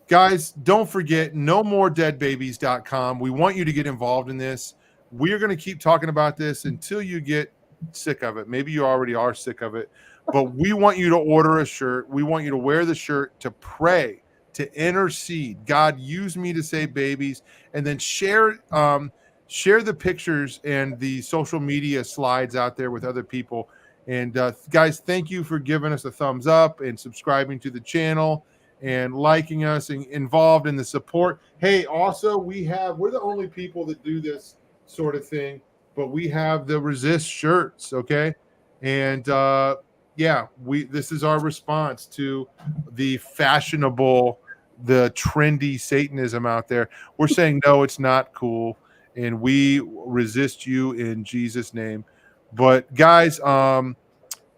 guys, don't forget nomoredeadbabies.com. We want you to get involved in this. We're going to keep talking about this until you get sick of it. Maybe you already are sick of it, but we want you to order a shirt. We want you to wear the shirt to pray, to intercede. God, use me to save babies, and then share the pictures and the social media slides out there with other people. And guys, thank you for giving us a thumbs up and subscribing to the channel and liking us and involved in the support. Hey, also we're the only people that do this sort of thing, but we have the Resist shirts, okay? And this is our response to the fashionable, the trendy Satanism out there. We're saying no, it's not cool, and we resist you in Jesus' name. But guys,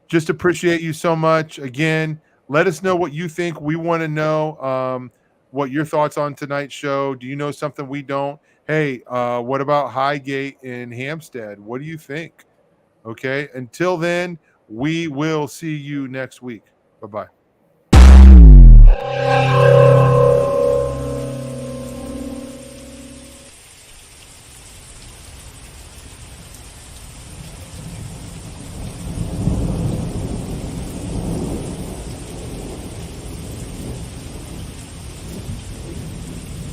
just appreciate you so much. Again, let us know what you think. We want to know what your thoughts on tonight's show. Do you know something we don't? Hey, what about Highgate in Hampstead? What do you think? Okay. Until then, we will see you next week. Bye-bye.